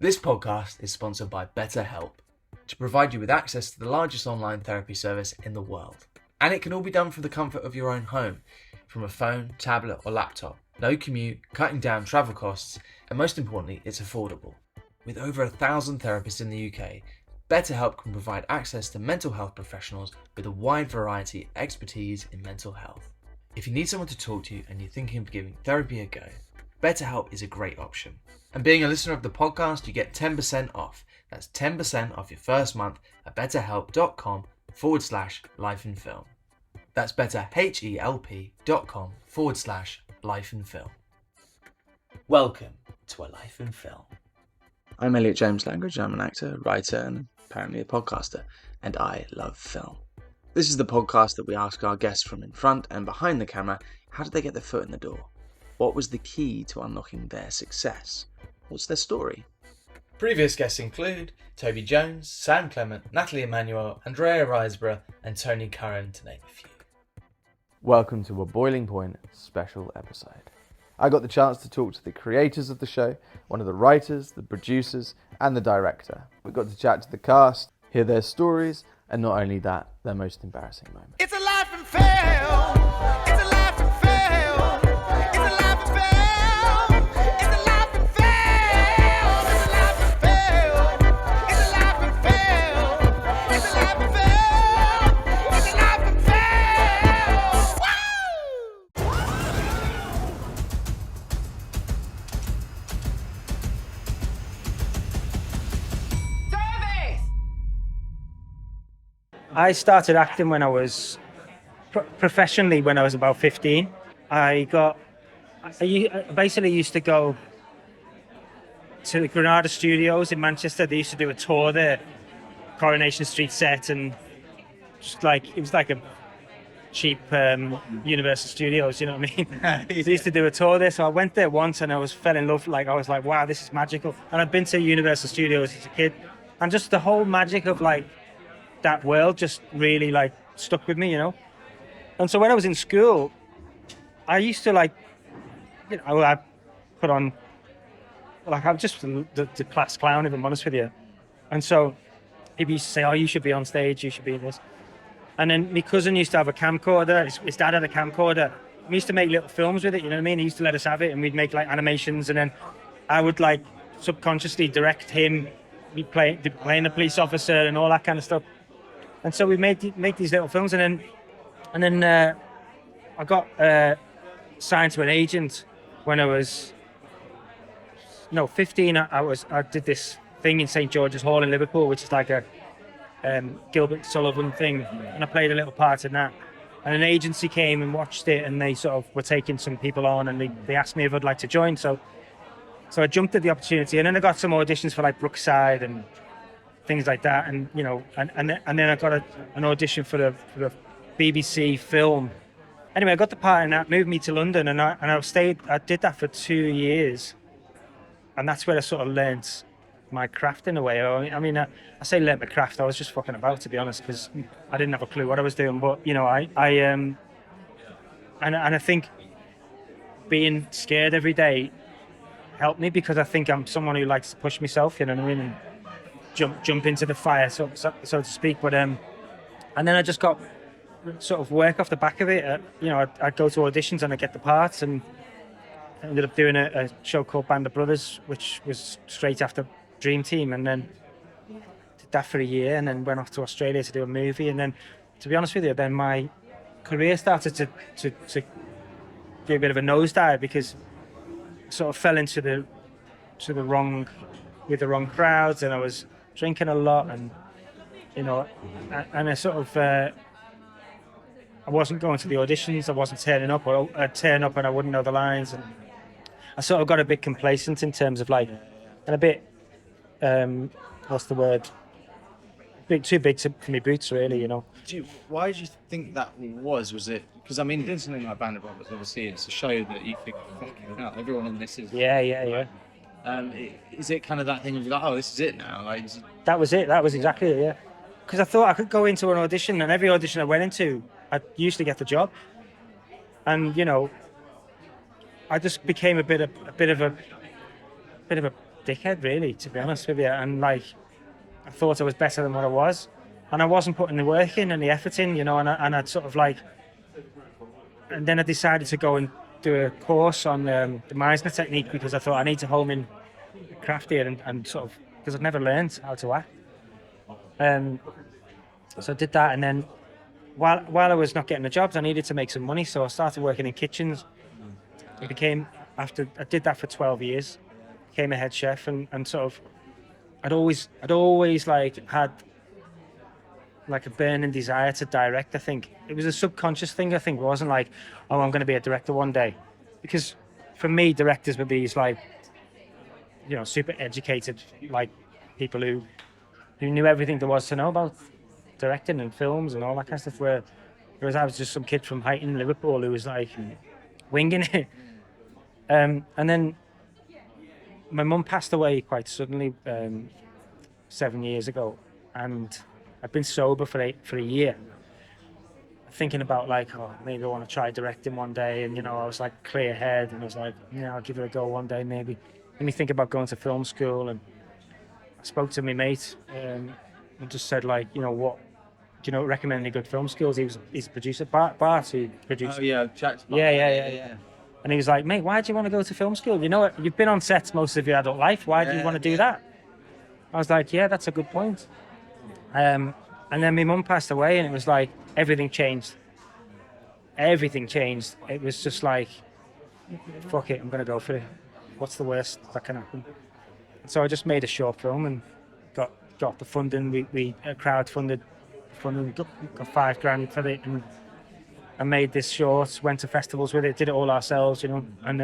This podcast is sponsored by BetterHelp to provide you with access to the largest online therapy service in the world. And it can all be done from the comfort of your own home, from a phone, tablet or laptop. No commute, cutting down travel costs, and most importantly, it's affordable. With over 1,000 therapists in the UK, BetterHelp can provide access to mental health professionals with a wide variety of expertise in mental health. If you need someone to talk to and you're thinking of giving therapy a go, BetterHelp is a great option. And being a listener of the podcast, you get 10% off. That's 10% off your first month at betterhelp.com/lifeinfilm. That's betterhelp.com/lifeinfilm. Welcome to A Life in Film. I'm Elliot James Langridge. I'm an actor, writer, and apparently a podcaster, and I love film. This is the podcast that we ask our guests from in front and behind the camera, how did they get their foot in the door? What was the key to unlocking their success? What's their story? Previous guests include Toby Jones, Sam Clement, Natalie Emmanuel, Andrea Riseborough, and Tony Curran, to name a few. Welcome to a Boiling Point special episode. I got the chance to talk to the creators of the show, one of the writers, the producers, and the director. We got to chat to the cast, hear their stories, and not only that, their most embarrassing moments. It's a life in film. It's a life in film. It's a life in film. It's a life in film. It's a life in film. It's a life in film. It's a life in film. It's a life in film. Service. I started acting when I was professionally when I was about 15. I basically used to go to the Granada Studios in Manchester. They used to do a tour there, Coronation Street set, and just like it was like a cheap Universal Studios, you know what I mean? They used to do a tour there, so I went there once and fell in love. Like I was like, wow, this is magical. And I'd been to Universal Studios as a kid, and just the whole magic of like that world just really like stuck with me, you know. And so when I was in school, I used to like, you know, I put on, like I'm just the class clown, if I'm honest with you. And so people used to say, oh, you should be on stage, you should be in this. And then my cousin used to have a camcorder, his dad had a camcorder. We used to make little films with it, you know what I mean? He used to let us have it and we'd make like animations, and then I would like subconsciously direct him, playing the police officer and all that kind of stuff. And so we make these little films, and then I got signed to an agent when I was 15. I did this thing in St George's Hall in Liverpool, which is like a Gilbert Sullivan thing, and I played a little part in that. And an agency came and watched it, and they sort of were taking some people on, and they asked me if I'd like to join. So I jumped at the opportunity, and then I got some auditions for like Brookside and things like that, and you know, and then I got an audition for the BBC film. Anyway, I got the part in that, moved me to London, and I did that for 2 years, and that's where I sort of learnt my craft in a way. I mean, I say learnt my craft. I was just fucking about, to be honest, because I didn't have a clue what I was doing. But you know, I think being scared every day helped me, because I think I'm someone who likes to push myself, you know what I mean, and jump into the fire, so to speak. But and then I just got sort of work off the back of it. You know, I'd go to auditions and I'd get the parts, and I ended up doing a show called Band of Brothers, which was straight after Dream Team, and then did that for a year, and then went off to Australia to do a movie. And then, to be honest with you, then my career started to do a bit of a nosedive, because I sort of fell into the wrong crowds, and I was drinking a lot, and you know, and I sort of I wasn't going to the auditions, I wasn't turning up, or I'd turn up and I wouldn't know the lines, and I sort of got a bit complacent in terms of like, and a bit what's the word, a bit too big for me boots, really, you know. Why do you think that was? Was it because, I mean, doing something like Band of Brothers, obviously it's a show that you think, fucking hell, everyone in this is Yeah. Is it kind of that thing of like, oh, this is it now? Like, That was it. That was exactly it. Yeah, because I thought I could go into an audition, and every audition I went into, I'd usually get the job. And you know, I just became a bit of a dickhead, really, to be honest with you. And like, I thought I was better than what I was, and I wasn't putting the work in and the effort in, you know. And I'd sort of like, and then I decided to go and do a course on the Meisner technique because I thought I need to home in craft here and sort of, because I've never learned how to act. So I did that, and then while I was not getting the jobs, I needed to make some money, so I started working in kitchens. I became, after I did that for 12 years, became a head chef, and sort of, I'd always like had like a burning desire to direct. I think it was a subconscious thing. I think it wasn't like, oh, I'm going to be a director one day, because for me, directors were these like, you know, super educated like people who knew everything there was to know about directing and films and all that kind of stuff. Whereas I was just some kid from Huyton, Liverpool, who was like winging it. And then my mum passed away quite suddenly 7 years ago, and I've been sober for a year, thinking about like, oh, maybe I want to try directing one day. And, you know, I was like clear head, and I was like, yeah, I'll give it a go one day maybe. Let me think about going to film school. And I spoke to my mate and just said, like, you know, what do you know, recommend any good film schools? He's a producer, Bart, who produced. Oh yeah, Jack's Yeah. And he was like, mate, why do you want to go to film school? You know what? You've been on sets most of your adult life. Why do you want to do that? I was like, yeah, that's a good point. And then my mum passed away, and it was like everything changed. Everything changed. It was just like, fuck it, I'm gonna go for it. What's the worst that can happen? So I just made a short film and got the funding. We crowdfunded. Got $5,000 for it, and I made this short. Went to festivals with it. Did it all ourselves, you know. And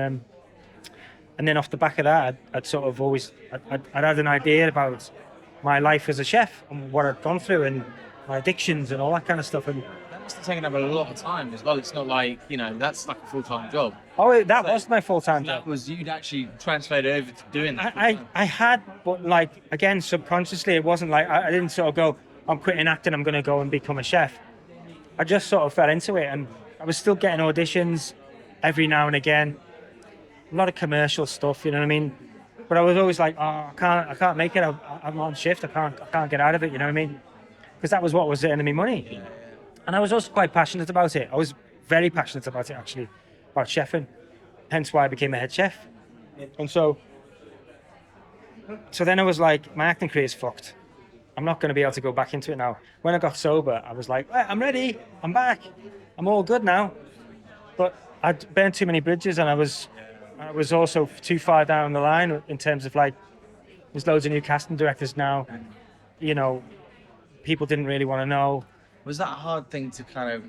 then off the back of that, I'd sort of always I'd had an idea about my life as a chef and what I'd gone through and my addictions and all that kind of stuff. And that must have taken up a lot of time as well. It's not like, you know, that's like a full-time job. oh, that was my full-time job. That was, you'd actually transferred over to doing that. I had, but like again, subconsciously, it wasn't like I didn't sort of go, I'm quitting acting, I'm going to go and become a chef. I just sort of fell into it, and I was still getting auditions every now and again. A lot of commercial stuff, you know what I mean? But I was always like, oh, I can't make it. I'm on shift. I can't get out of it, you know what I mean? Because that was what was earning me money. Yeah. And I was also quite passionate about it. I was very passionate about it, actually, about chefing. Hence why I became a head chef. And so then I was like, my acting career is fucked. I'm not going to be able to go back into it now. When I got sober, I was like, I'm ready. I'm back. I'm all good now. But I'd burned too many bridges, and I was also too far down the line in terms of like, there's loads of new casting directors now. You know, people didn't really want to know. Was that a hard thing to kind of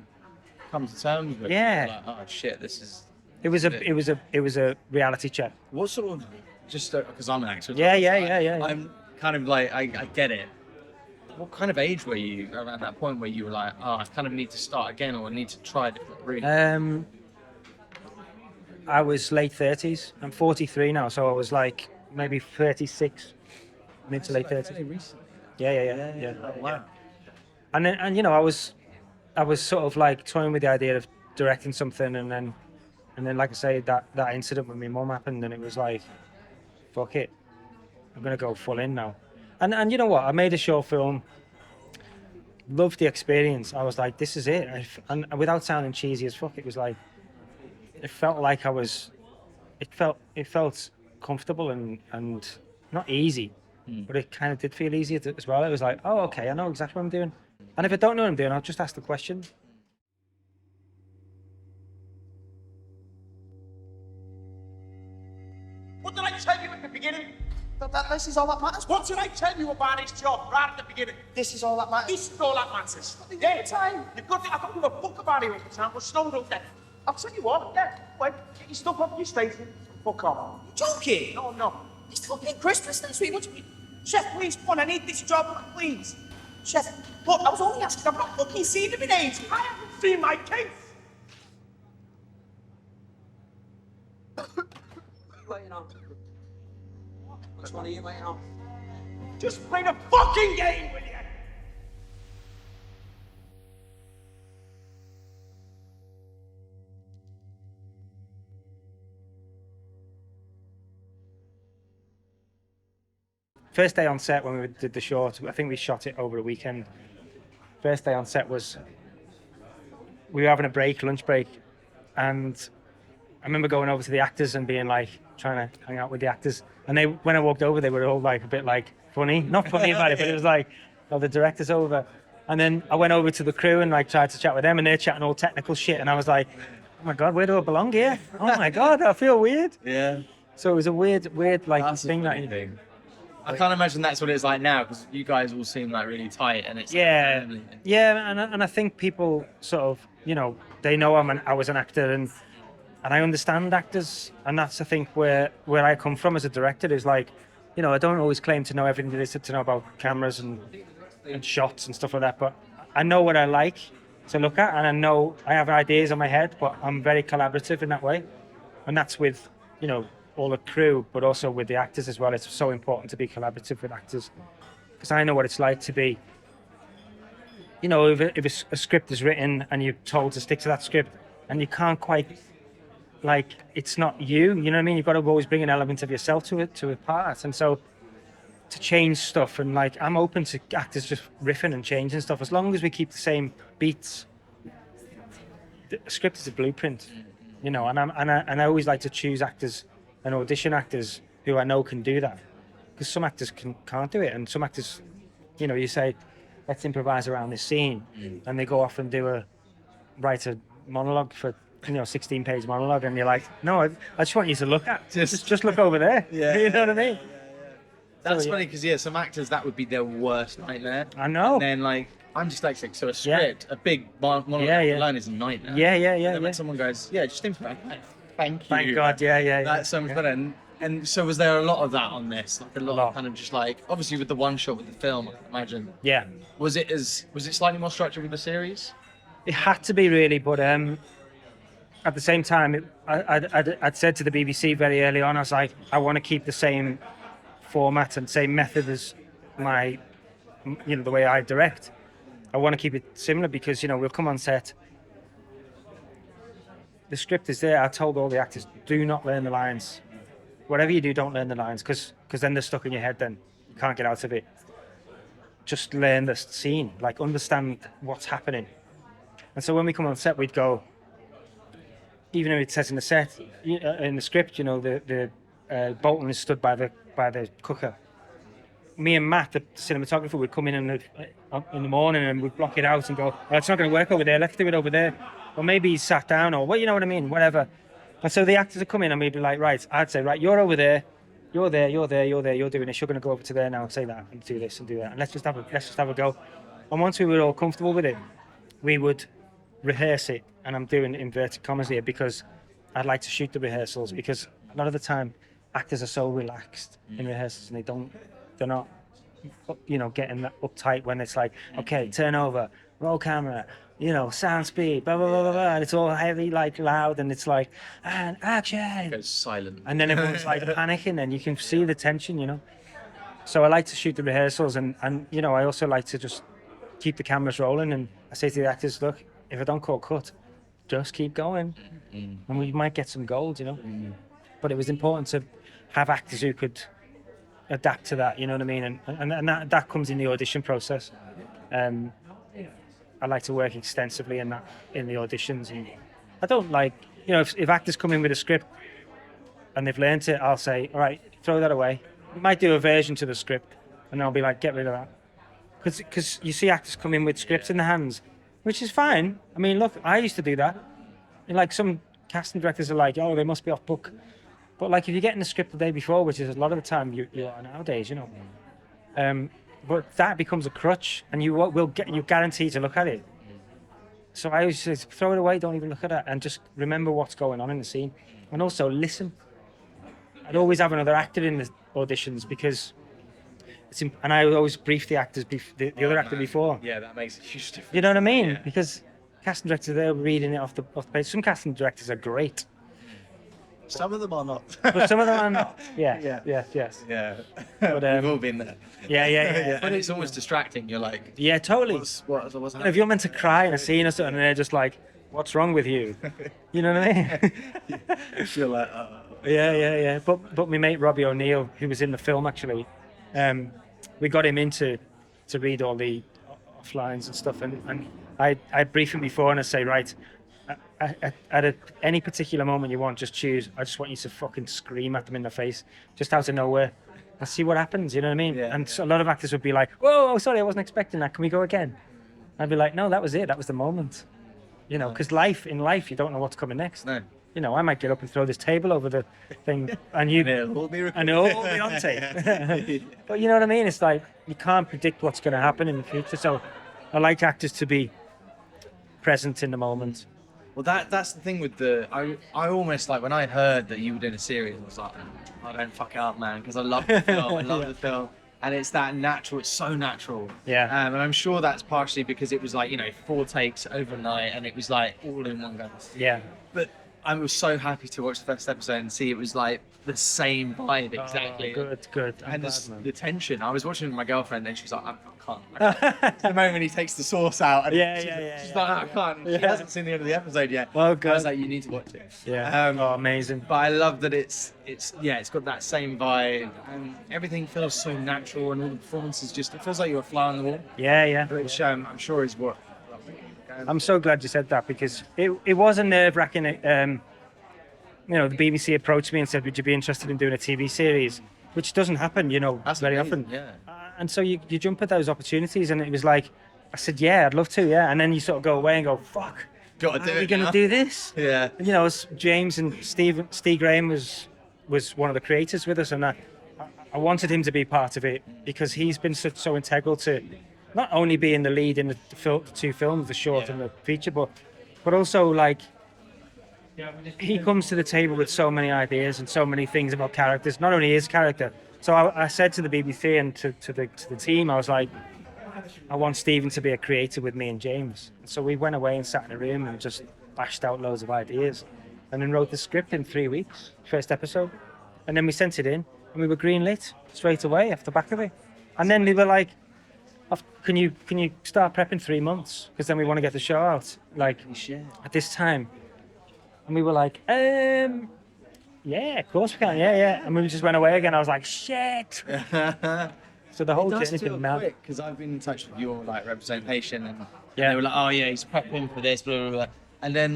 come to terms with? Yeah. Like, oh shit, this is. It was a reality check. What sort of, just because I'm an actor. Yeah. I'm kind of like, I get it. What kind of age were you around that point where you were like, oh, I kind of need to start again, or I need to try a different route? I was late 30s. I'm 43 now, so I was like maybe 36, mid to late 30s. Very recent. Yeah. Oh, wow. And you know, I was sort of like toying with the idea of directing something, and then like I say, that incident with my mum happened, and it was like, fuck it, I'm gonna go full in now. And you know what? I made a short film. Loved the experience. I was like, this is it. And without sounding cheesy as fuck, it was like, it felt like I was. It felt comfortable and not easy, but it kind of did feel easy as well. It was like, oh, okay, I know exactly what I'm doing. And if I don't know what I'm doing, I'll just ask the question. What did I tell you at the beginning? That this is all that matters. What did I tell you about his job right at the beginning? This is all that matters. This is all that matters. Yeah, time. You've got to, I don't give a fuck about it all the time, but snowed up there. I'll tell you what, yeah, wait, get your stuff up your station. Fuck off. You're joking? No, I'm not. It's fucking Christmas next week. What do you mean? Chef, please, come on, I need this job, please. Chef, look, I was only asking, I've not fucking seen him in ages. I haven't seen my case. What are you waiting on? Which one are you waiting on? Just play the fucking game with you. first day on set when we did the short, I think we shot it over a weekend. First day on set was, we were having a break, lunch break, and I remember going over to the actors and being like, trying to hang out with the actors. And when I walked over, they were all like a bit like funny, not funny about it, but it was like, oh, the director's over. And then I went over to the crew and like tried to chat with them, and they're chatting all technical shit. And I was like, oh my God, where do I belong here? Oh my God, I feel weird. Yeah. So it was a weird like That's thing that. thing. I can't imagine that's what it's like now, because you guys all seem like really tight, and it's Yeah, like family. yeah, and I think people sort of, you know, they know I was an actor, and I understand actors, and that's I think where I come from as a director is like, you know, I don't always claim to know everything there is to know about cameras and shots and stuff like that, but I know what I like to look at, and I know I have ideas in my head, but I'm very collaborative in that way, and that's with, you know, all the crew, but also with the actors as well. It's so important to be collaborative with actors, because I know what it's like to be, you know, if a script is written and you're told to stick to that script and you can't quite, like, it's not you know what I mean? You've got to always bring an element of yourself to a part. And so to change stuff, and like, I'm open to actors just riffing and changing stuff as long as we keep the same beats. The script is a blueprint, you know, and I always like to choose actors and audition actors who I know can do that, because some actors can't do it, and some actors, you know, you say, let's improvise around this scene, and they go off and write a monologue for, you know, 16-page monologue, and you're like, no, I just want you to look at, just look over there. Yeah. You know what I mean? That's So, funny, because some actors, that would be their worst nightmare. I know. And then like, I'm dyslexic, so a script, a big monologue line is a nightmare. Yeah. And when someone goes, just improvise. Thank you. Thank God, yeah. That's so much better. And so was there a lot of that on this? Like a lot of kind of just like, obviously with the one shot with the film, I can imagine. Yeah. Was it slightly more structured with the series? It had to be, really, but at the same time, I'd said to the BBC very early on, I was like, I want to keep the same format and same method as my, you know, the way I direct. I want to keep it similar, because, you know, we'll come on set. The script is there. I told all the actors, do not learn the lines. Whatever you do, don't learn the lines, because then they're stuck in your head, then you can't get out of it. Just learn the scene, like understand what's happening. And so when we come on set, we'd go, even if it says in the set, in the script, you know, the Bolton is stood by the cooker. Me and Matt, the cinematographer, would come in the morning and we'd block it out and go, oh, it's not going to work over there, let's do it over there. Or maybe he's sat down, or what, you know what I mean, whatever. And so the actors would come in and we'd be like, right, I'd say, right, you're over there, you're there, you're doing this, you're going to go over to there now and say that and do this and do that, and let's just have a go. And once we were all comfortable with it, we would rehearse it, and I'm doing inverted commas here because I'd like to shoot the rehearsals, because a lot of the time actors are so relaxed in rehearsals, and they're not, you know, getting that uptight when it's like, okay, turn over, roll camera, you know, sound speed, blah, blah, blah, blah, blah, and it's all heavy, like loud, and it's like, and action. It goes silent. And then everyone's like panicking, and you can see the tension, you know. So I like to shoot the rehearsals, and you know, I also like to just keep the cameras rolling, and I say to the actors, look, if I don't call cut, just keep going, and we might get some gold, you know. But it was important to have actors who could adapt to that, you know what I mean, and that comes in the audition process. I like to work extensively in the auditions, and I don't like, you know, if actors come in with a script and they've learnt it, I'll say, all right, throw that away. I might do a version to the script, and I'll be like, get rid of that, because you see actors come in with scripts in their hands, which is fine. I mean, look, I used to do that. And like, some casting directors are like, oh, they must be off book. But like, if you're getting the script the day before, which is a lot of the time you are nowadays, you know, but that becomes a crutch, and you're guaranteed to look at it. So I always say, throw it away, don't even look at it, and just remember what's going on in the scene, and also listen. I'd always have another actor in the auditions, because and I would always brief the actors, the other actor before. Yeah, that makes a huge difference. You know what I mean? Yeah. Because casting directors, they're reading it off the page. Some casting directors are great, Some of them are not. but some of them are not. Yes. Yeah. But, We've all been there. Yeah. But it's almost distracting. You're like, Yeah, totally. what's And happening? if you're meant to cry in a scene or something, and they're just like, what's wrong with you? You know what I mean? You're like, Yeah. But my mate Robbie O'Neill, who was in the film actually, we got him in to read all the off lines and stuff, and I brief him before and I say, right, at any particular moment you want, just choose. I just want you to fucking scream at them in the face, just out of nowhere. Let's see what happens, you know what I mean? Yeah. And so a lot of actors would be like, whoa, sorry, I wasn't expecting that. Can we go again? I'd be like, no, that was it. That was the moment. You know, because in life, you don't know what's coming next. No. You know, I might get up and throw this table over the thing, and you, It'll all be and it'll all be on tape. But you know what I mean? It's like, you can't predict what's going to happen in the future. So I like actors to be present in the moment. Well, that's the thing with I almost like when I heard that you were doing a series, I was like, I don't fuck it up, man, because I love the film. I love the film. And it's that natural, it's so natural. Yeah. And I'm sure that's partially because it was like, 4 takes overnight and it was like all in one go. Yeah. But I was so happy to watch the first episode and see it was like the same vibe exactly. Oh, good. And the tension. I was watching with my girlfriend and she was like, I can't. The moment he takes the sauce out. And she's like, I can't. She hasn't seen the end of the episode yet. Well, I good. was like, you need to watch it. Yeah. Amazing. But I love that it's got that same vibe and everything feels so natural and all the performances it feels like you're a fly on the wall. Yeah. Which I'm sure is what. I'm so glad you said that, because it was a nerve-wracking. The BBC approached me and said, "Would you be interested in doing a TV series?" Which doesn't happen, That's very amazing, often. Yeah. And so you jump at those opportunities, and it was like, I said, "Yeah, I'd love to." Yeah, and then you sort of go away and go, "Fuck, Got to do are we it going to now. do this?" Yeah. James and Steve Graham was one of the creators with us, and I wanted him to be part of it because he's been so integral to not only being the lead in the 2 films, the short and the feature, but also like he comes to the table with so many ideas and so many things about characters, not only his character. So I said to the BBC and to the team, I was like, I want Stephen to be a creator with me and James. So we went away and sat in a room and just bashed out loads of ideas and then wrote the script in 3 weeks, first episode. And then we sent it in and we were greenlit straight away off the back of it. And then they were like, can you start prepping 3 months? Because then we want to get the show out at this time. And we were like, yeah, of course we can, yeah. And we just went away again. I was like, shit. So the whole journey's been mad. Because I've been in touch with your representation and Yeah. they were like, oh yeah, he's prepping for this, blah, blah, blah. And then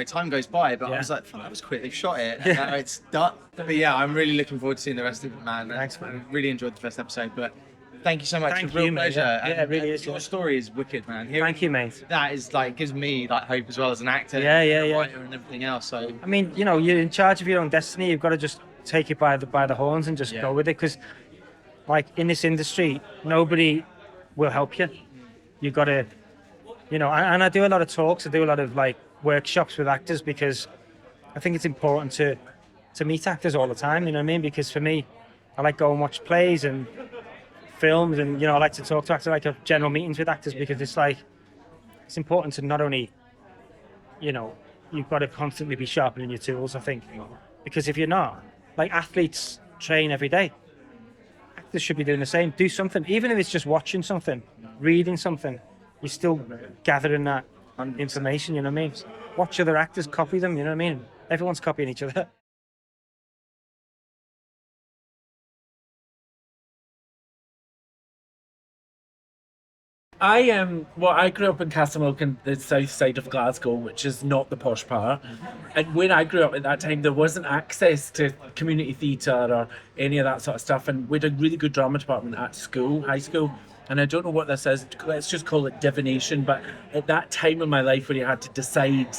time goes by, but I Yeah. was like, fuck, that was quick, they've shot it, and now it's done. But yeah, I'm really looking forward to seeing the rest of it, man. Thanks, man. I really enjoyed the first episode, but thank you so much. Thank It's a real you, mate. pleasure. Yeah, it really And is, Your yeah. story is wicked, man. Thank you, mate. That is gives me hope as well as an actor. Yeah, and yeah, a yeah. writer and everything else. So I mean, you're in charge of your own destiny. You've got to just take it by the horns and just go with it. Because, in this industry, nobody will help you. You got to, and I do a lot of talks. I do a lot of workshops with actors because I think it's important to meet actors all the time. You know what I mean? Because for me, I like go and watch plays and films, and I like to talk to actors. I like to have general meetings with actors because it's important to not only, you've got to constantly be sharpening your tools, I think. Because if you're not, athletes train every day. Actors should be doing the same. Do something. Even if it's just watching something, reading something, you're still gathering that information, you know what I mean? Watch other actors, copy them, you know what I mean? Everyone's copying each other. I grew up in Castlemilk in the south side of Glasgow, which is not the posh part. And when I grew up at that time, there wasn't access to community theatre or any of that sort of stuff. And we had a really good drama department at school, high school. And I don't know what this is, let's just call it divination. But at that time in my life where you had to decide,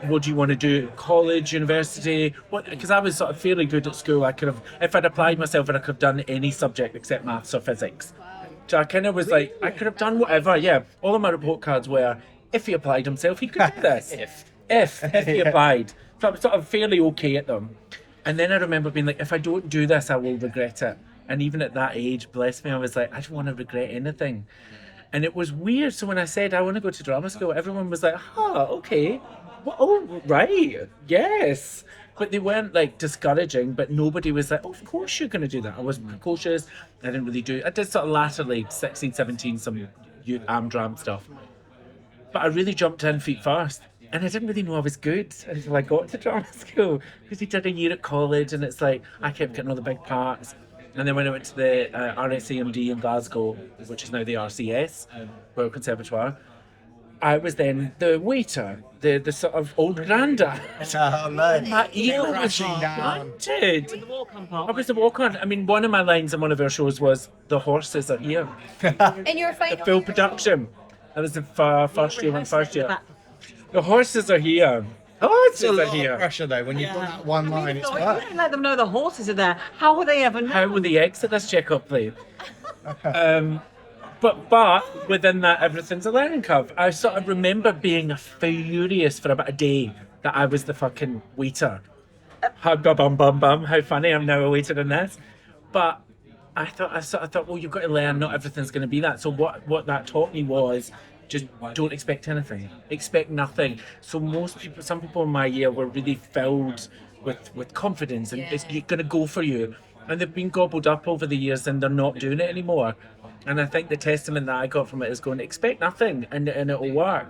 what do you want to do, college, university? Because I was sort of fairly good at school. I could have, if I'd applied myself, I could have done any subject except maths or physics. So I kind of was like, I could have done whatever, yeah. All of my report cards were, if he applied himself, he could do this. If he applied. So I was sort of fairly okay at them. And then I remember being like, if I don't do this, I will regret it. And even at that age, bless me, I was like, I don't want to regret anything. And it was weird. So when I said I want to go to drama school, everyone was like, okay. Well, oh, right. Yes. But they weren't discouraging, but nobody was like, oh, of course you're going to do that. I was precocious. I didn't really do it. I did sort of latterly, 16, 17, some am-dram stuff. But I really jumped in feet first. And I didn't really know I was good until I got to drama school. Because we did a year at college and it's like, I kept getting all the big parts. And then when I went to the RSAMD in Glasgow, which is now the RCS, Royal Conservatoire, I was then the waiter, the sort of old grandad. Oh, no. My ear was Crashing down. planted. I was the walk-on. I mean, one of my lines in one of our shows was, "The horses are here." And you were fine. The full production. That was the first year. The horses are here. It's a Horses are lot of here. pressure though when you've got that one line. It's No, you hard. don't let them know the horses are there. How will they ever know? How will they exit this check-up plane? But within that, everything's a learning curve. I sort of remember being furious for about a day that I was the fucking waiter. How how funny, I'm now a waiter in this. But I thought, well, you've got to learn, not everything's going to be that. So what that taught me was just don't expect anything. Expect nothing. So some people in my year were really filled with confidence and it's going to go for you. And they've been gobbled up over the years and they're not doing it anymore. And I think the testament that I got from it is going, expect nothing and it'll work.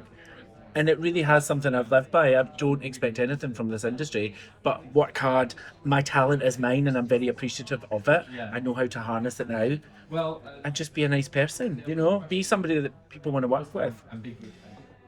And it really has something I've lived by. I don't expect anything from this industry, but work hard. My talent is mine and I'm very appreciative of it. I know how to harness it now. And just be a nice person, be somebody that people want to work with.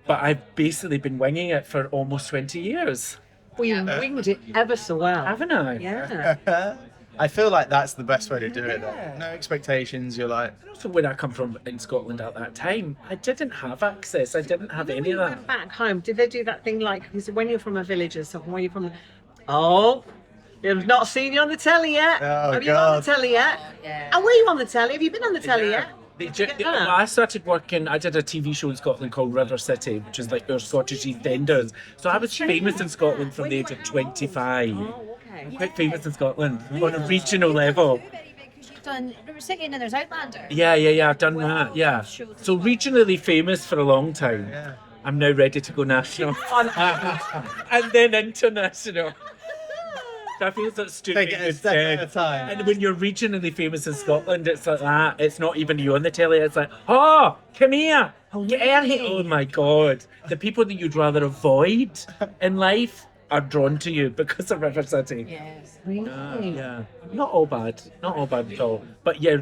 But I've basically been winging it for almost 20 years. Well, you winged it ever so well. Haven't I? Yeah. I feel like that's the best way to do it though. No expectations, you're like... And also when I come from in Scotland at that time, I didn't have access. I didn't have any of that. Back home, did they do that thing like, because when you're from a village or something, when you're from, oh, you've not seen you on the telly yet. Oh, Have you been on the telly yet? Yeah. And were you on the telly? Have you been on the telly yet? Well, I started working, I did a TV show in Scotland called River City, which is like our Scottish EastEnders. So I was famous in Scotland from the age of 25. Oh, okay. I'm quite famous in Scotland on a regional level. Very big because you've done River City and then there's Outlander. Yeah, I've done that, yeah. So regionally famous for a long time. I'm now ready to go national. And then international. I feel that stupid. Take it a step at a time. And when you're regionally famous in Scotland, it's like that. It's not even you on the telly. It's like, oh, come here. Get in here. Oh my God. The people that you'd rather avoid in life are drawn to you because of River City. Yes. Yeah. Not all bad at all. But yeah,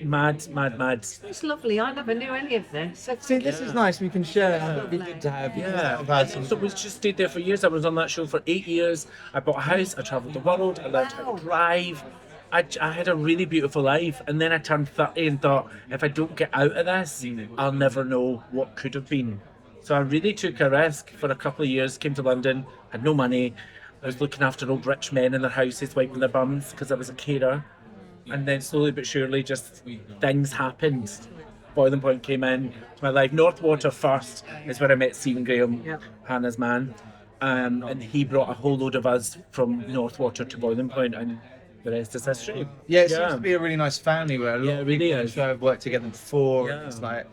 mad. It's lovely. I never knew any of this. See, this is nice, we can share. It'd be good to have you. So we just stayed there for years. I was on that show for 8 years. I bought a house, I travelled the world, I learned how to drive. I had a really beautiful life, and then I turned 30 and thought, if I don't get out of this, I'll never know what could have been. So I really took a risk for a couple of years, came to London, had no money. I was looking after old rich men in their houses, wiping their bums because I was a carer. And then slowly but surely, just things happened. Boiling Point came in to my life. Northwater first is where I met Stephen Graham, Hannah's man. And he brought a whole load of us from Northwater to Boiling Point, and the rest is history. Yeah, it seems to be a really nice family where a lot of really people is. who have worked together before. Yeah. It's like,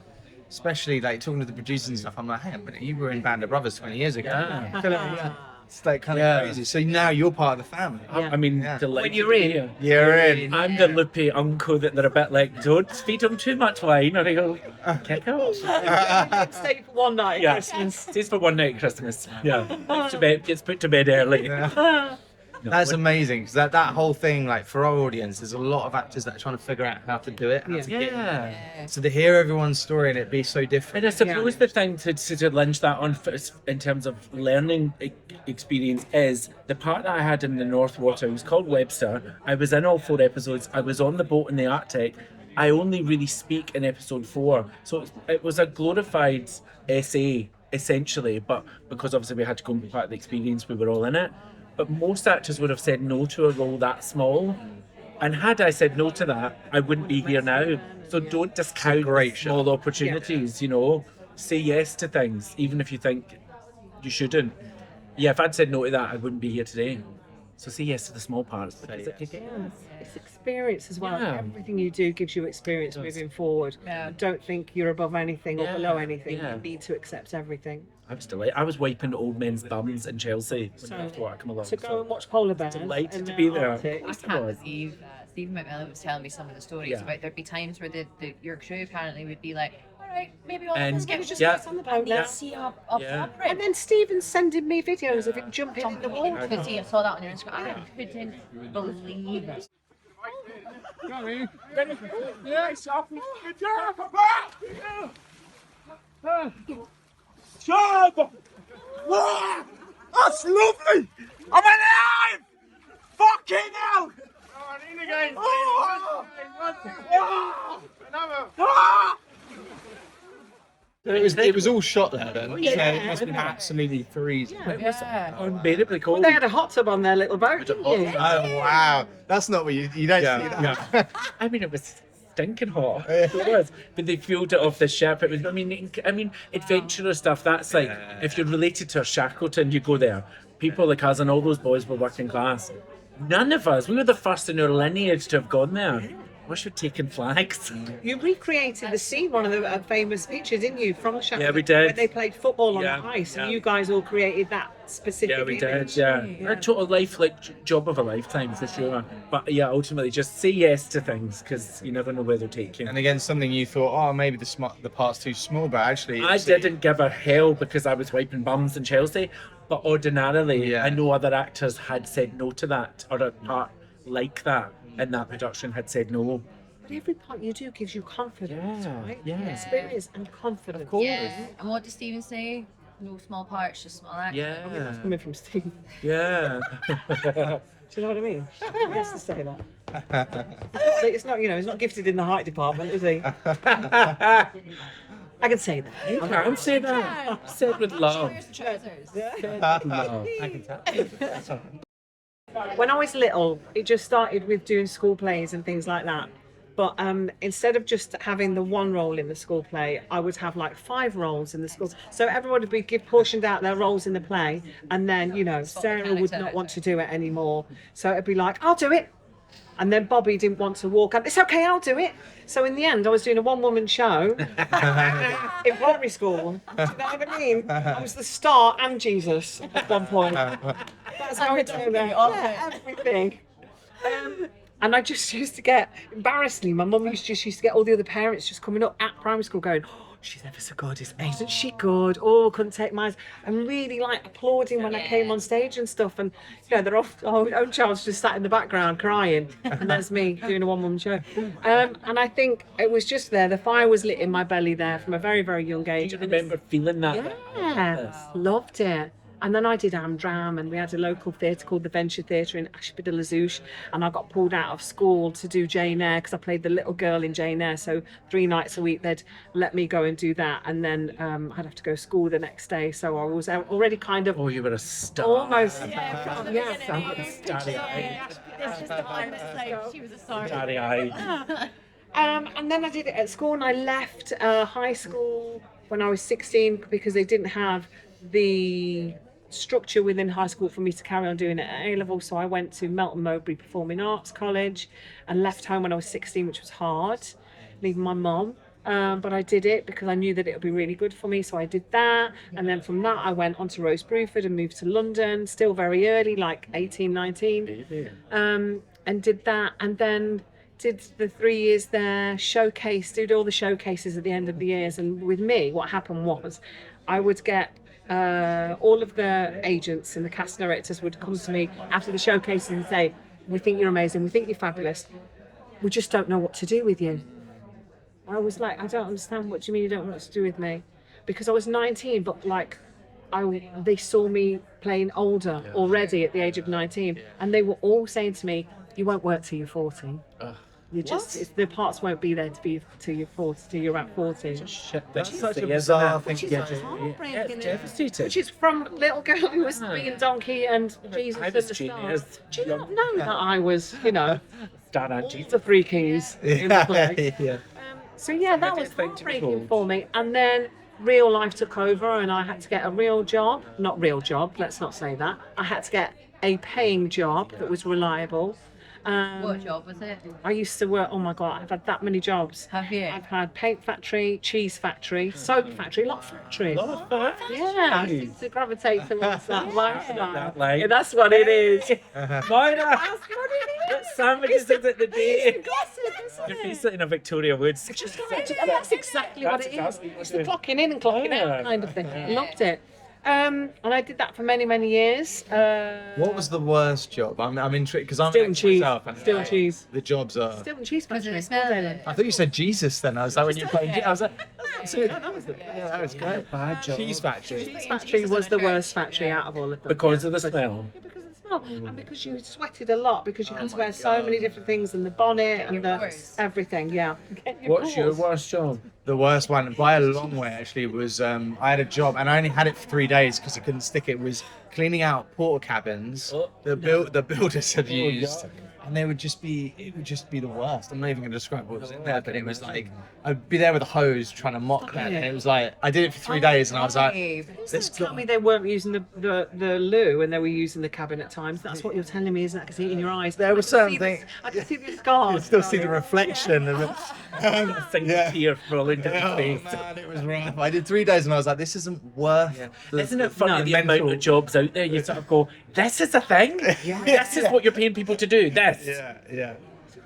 especially like talking to the producers and stuff, I'm like, hang on a minute, you were in Band of Brothers 20 years ago. Yeah. It's like kind of crazy. So now you're part of the family. I mean, delighted When you're to be in. here. You're in. I'm the loopy uncle that they're a bit like, don't feed him too much wine or he'll kick out. Stay for one night at Christmas. Stays for one night at Christmas. Yeah. Gets put to bed early. That's amazing because that whole thing, like for our audience, there's a lot of actors that are trying to figure out how to do it. How to get Yeah. So to hear everyone's story and it be so different. And I suppose the thing to lunge that on in terms of learning experience is the part that I had in the Northwater. It was called Webster. I was in all 4 episodes. I was on the boat in the Arctic. I only really speak in episode 4. So it was a glorified essay, essentially. But because obviously we had to go and be part of the experience, we were all in it. But most actors would have said no to a role that small. And had I said no to that, I wouldn't be here now. So don't discount small opportunities, Say yes to things, even if you think you shouldn't. Yeah, if I'd said no to that, I wouldn't be here today. So say yes to the small parts. Because It's experience as well. Yeah. Everything you do gives you experience moving forward. Don't think you're above anything or below anything. Yeah. You need to accept everything. I was delighted. I was wiping old men's bums in Chelsea when after work come along. To go and watch polar bears. Delighted and to be there. Arctic. I can't believe Stephen McMillan was telling me some of the stories about there'd be times where your crew apparently would be like, all right, maybe all of us get just yeah. get on the boat Yeah. and see a flop And then Stephen's sending me videos of him jumping in the water. I saw that on your Instagram. I couldn't believe it. Yes, I can get Job! That's lovely! I'm alive! Fucking hell! It was all shot there then. yeah. So it must have been absolutely freezing. Yeah. Unbearably cold. They had a hot tub on their little boat, didn't you? Oh wow, that's not what you don't see that. I mean, it was stinking hot. It was, but they fueled it off the ship. It was. I mean, adventurous stuff. That's like if you're related to a Shackleton, you go there. People like us and all those boys were working class. None of us. We were the first in our lineage to have gone there. Wish we'd taken flags. You recreated the scene, one of the famous pictures, didn't you, from Shackleton? Yeah, we did. When they played football on Yeah, the ice, and yeah. you guys all created that specific Yeah, we image. did. Yeah, a total job of a lifetime for sure. But yeah, ultimately, just say yes to things because you never know where they'll take you. And again, something you thought, oh, maybe the part's too small, but actually, I didn't give a hell because I was wiping bums in Chelsea, but ordinarily, I know other actors had said no to that, or a part like that in that production had said no. But every part you do gives you confidence, Yeah, right? yeah. Experience and confidence. Yeah. And what does Stephen say? No small parts, just small actors. Yeah, Coming from Steve. yeah. Do you know what I mean? He has to say that. It's not, he's not gifted in the height department, is he? I can say that. You can say that. Said with love. Shirts and trousers. Love. I can tell. When I was little, it just started with doing school plays and things like that. But instead of just having the one role in the school play, I would have like 5 roles in the school. So everyone would be portioned out their roles in the play, and then Sarah would not want to do it anymore. So it'd be like, I'll do it. And then Bobby didn't want to walk out. It's okay, I'll do it. So in the end, I was doing a one-woman show in primary school. Do you know what I mean? I was the star and Jesus at one point. That's how it turned out. Yeah, everything. And I just used to get, embarrassingly, my mum used to get all the other parents just coming up at primary school going, oh, she's ever so good, isn't she good? Oh, couldn't take my eyes. And really like applauding when I came on stage and stuff. And their own child's just sat in the background crying. And there's me doing a one-woman show. And I think it was just there. The fire was lit in my belly there from a very, very young age. Do you remember feeling that? Yeah, loved it. And then I did Amdram, and we had a local theatre called the Venture Theatre in Ashby-de-la-Zouch, and I got pulled out of school to do Jane Eyre because I played the little girl in Jane Eyre. So 3 nights a week they'd let me go and do that, and then I'd have to go to school the next day. So I was already kind of. Oh, you were a star. Almost. Starry eye. It's just the one that's like, she was a star. Starry eye. And then I did it at school, and I left high school when I was 16 because they didn't have the structure within high school for me to carry on doing it at A-level. So I went to Melton Mowbray Performing Arts College and left home when I was 16, which was hard, leaving my mum. But I did it because I knew that it would be really good for me. So I did that. And then from that, I went on to Rose Bruford and moved to London, still very early, like 18, 19. And did that. And then did the 3 years there, did all the showcases at the end of the years. And with me, what happened was I would get all of the agents and the cast directors would come to me after the showcases and say, we think you're amazing, we think you're fabulous, we just don't know what to do with you. I was like, I don't understand, what do you mean you don't know what to do with me? Because I was 19, but like they saw me playing older already at the age of 19, and they were all saying to me, you won't work till you're 40. The parts won't be there till you're 40, till you're at 40. Shit, That's such a bizarre thing. Heartbreaking. Devastating. Which is from little girl who was being donkey and Jesus I and was the genius. stars. Do you not know that I was, Star and all Jesus. the 3 keys in the play? Yeah. So yeah, that was heartbreaking for me. And then real life took over, and I had to get a real job. Not real job, let's not say that. I had to get a paying job that was reliable. What job was it? I used to work, oh my God, I've had that many jobs. Have you? I've had paint factory, cheese factory, soap factory, a lot of factories. Love Yeah, I seem to gravitate towards that lifestyle. That life. Yeah, that's what it is. Moira! That's what it is. Sandwiches at the day. Gossip, isn't You're it? basically in a Victoria Woods. And that's exactly what it is. That's exactly what It's it the is. clocking in and clocking Yeah. out kind of thing. Loved it. And I did that for many, many years. What was the worst job? I'm intrigued because I'm Stilton cheese. myself, and Stilton cheese. the jobs are. Stilton cheese Was it factory. the smell? I thought you said Jesus then. I was like, when you were playing, I was like, that was great. Bad job. Cheese factory. Cheese factory was the worst factory out of all of them. Because of the smell. Yeah, because of the smell. And because you sweated a lot, because you had to wear so many different things, and the bonnet and the pores. everything, yeah. What's your worst job? The worst one, by a long way actually, was I had a job and I only had it for 3 days because I couldn't stick it. Was cleaning out porta cabins the builders had used, and it would just be the worst. I'm not even going to describe what was in there, but it was like I'd be there with a hose trying to mop that, and it was like I did it for 3 days, and I was like, This tell me they weren't using the loo and they were using the cabin at times. That's what you're telling me, isn't it? I can see it in your eyes. There were certain things. I can see the scars. You still see the reflection of it. Tear falling down Oh, the face. man, it was rough. I did 3 days and I was like, this isn't worth. Isn't it funny No, the amount of jobs out there? You sort of go, this is a thing. This is what you're paying people to do. This. Yeah.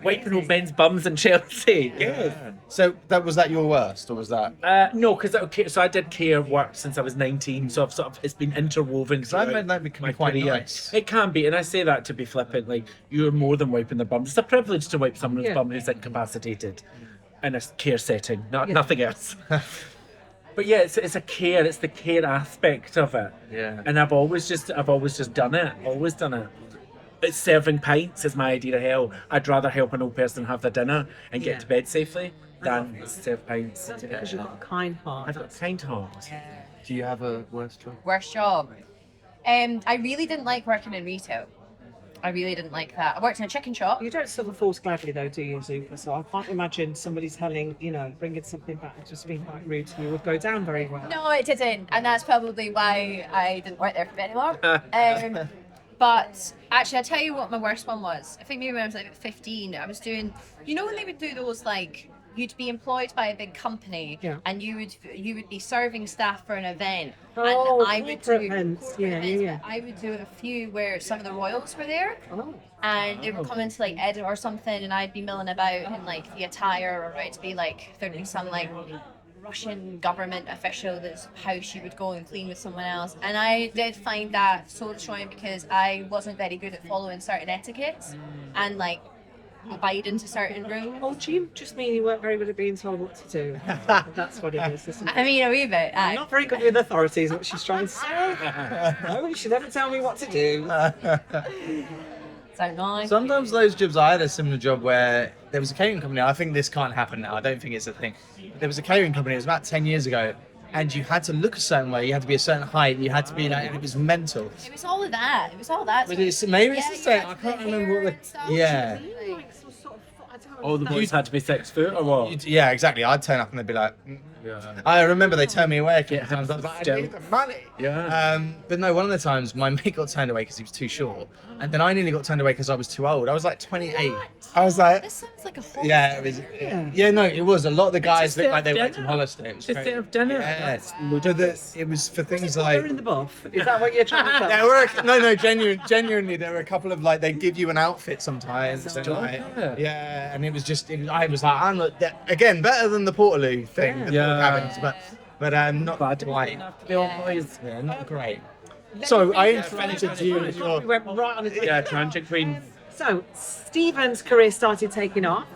Wiping old men's bums in Chelsea. So was that your worst, or was that? No, because so I did care work since I was 19, so I've sort of it's been interwoven. Because I made that become quite career. nice. It can be, and I say that to be flippant. Like you're more than wiping their bums. It's a privilege to wipe someone's bum who's incapacitated in a care setting, nothing else. But yeah, it's a care. It's the care aspect of it. Yeah. And I've always just done it. Always done it. It's serving pints is my idea of hell. I'd rather help an old person have their dinner and get to bed safely than serve pints. That's because you've got a kind heart. I've got a kind heart. Do you have a worst job? Worst job. I really didn't like working in retail. I really didn't like that. I worked in a chicken shop. You don't suffer fools gladly though, do you, Zupa? So I can't imagine somebody bringing something back and just being quite rude to you would go down very well. No, it didn't, and that's probably why I didn't work there for very long. But actually, I'll tell you what my worst one was. I think maybe when I was like 15, I was doing, when they would do those like, you'd be employed by a big company, and you would be serving staff for an event, and I would do events. Yeah. I would do a few where some of the royals were there, and they were coming to like Edinburgh or something, and I'd be milling about in like the attire, or to be like there'd be some like Russian government official that's house you would go and clean with someone else, and I did find that so destroying because I wasn't very good at following certain etiquettes and like abiding to certain rules. Oh, do you just mean you weren't very good at being told what to do? That's what it is, isn't it? I mean, a wee bit. I'm not very good with authorities, what she's trying to say. No, you should never tell me what to do. So nice. Sometimes those jobs, I had a similar job where there was a catering company. I think this can't happen now. I don't think it's a thing. There was a catering company. It was about 10 years ago, and you had to look a certain way. You had to be a certain height. You had to be like, and it was mental. It was all of that. But maybe it's the same. I can't remember what the. Yeah. All the boys had to be 6 foot or what? Yeah, exactly. I'd turn up and they'd be like. I remember they turned me away a couple of times. I was like, I need the money. Yeah. But no, one of the times my mate got turned away because he was too short, and then I nearly got turned away because I was too old. I was like 28. I was like, This sounds like a whole yeah, it was. Yeah, no, it was. A lot of the guys looked like they worked from Hollister. It was Just crazy. have dinner. Yeah, it was for things like. They're in the buff. Is that what you're trying to say? There were genuinely there were a couple of like they give you an outfit sometimes. And, like, yeah, and it was just I was like I'm not again better than the Portaloo thing, the Portal cabins, but not quite. Yeah, not great. So I interrupted you. We went right on a Yeah, Transit Queen. So Stephen's career started taking off.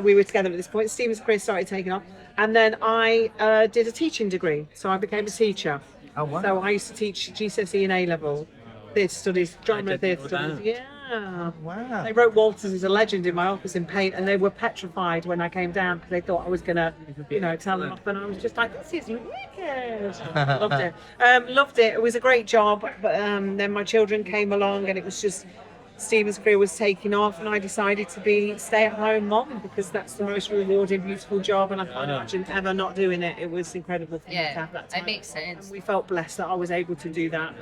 We were together at this point. Stephen's career started taking off, and then I did a teaching degree. So I became a teacher. Oh wow. So I used to teach GCSE and A level theatre studies, drama and theatre studies. Yeah. Wow. They wrote Walters as a legend in my office in paint, and they were petrified when I came down because they thought I was gonna, tell them off. And I was just like, "This is wicked." Loved it. Loved it. It was a great job. But then my children came along, and it was just Stephen's career was taking off, and I decided to be stay-at-home mom because that's the most rewarding, beautiful job, and I can't imagine ever not doing it. It was incredible for me to have that time. It makes sense. We felt blessed that I was able to do that.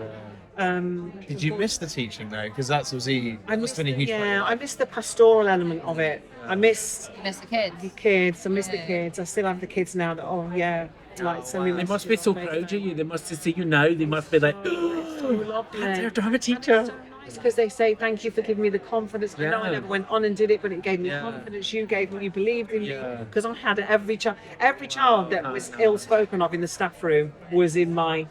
Did you miss the teaching though? Because that's obviously I missed been a huge. I missed the pastoral element of it. I missed You miss the kids. the kids. I miss the kids. I still have the kids now. That send me They must messages be so to make proud of them. you. They must see you now. They must be like, So lovely. they're to have a teacher. Because they say thank you for giving me the confidence. I know I never went on and did it, but it gave me confidence. You gave me, you believed in me. Because I had every child that was ill spoken of in the staff room was in my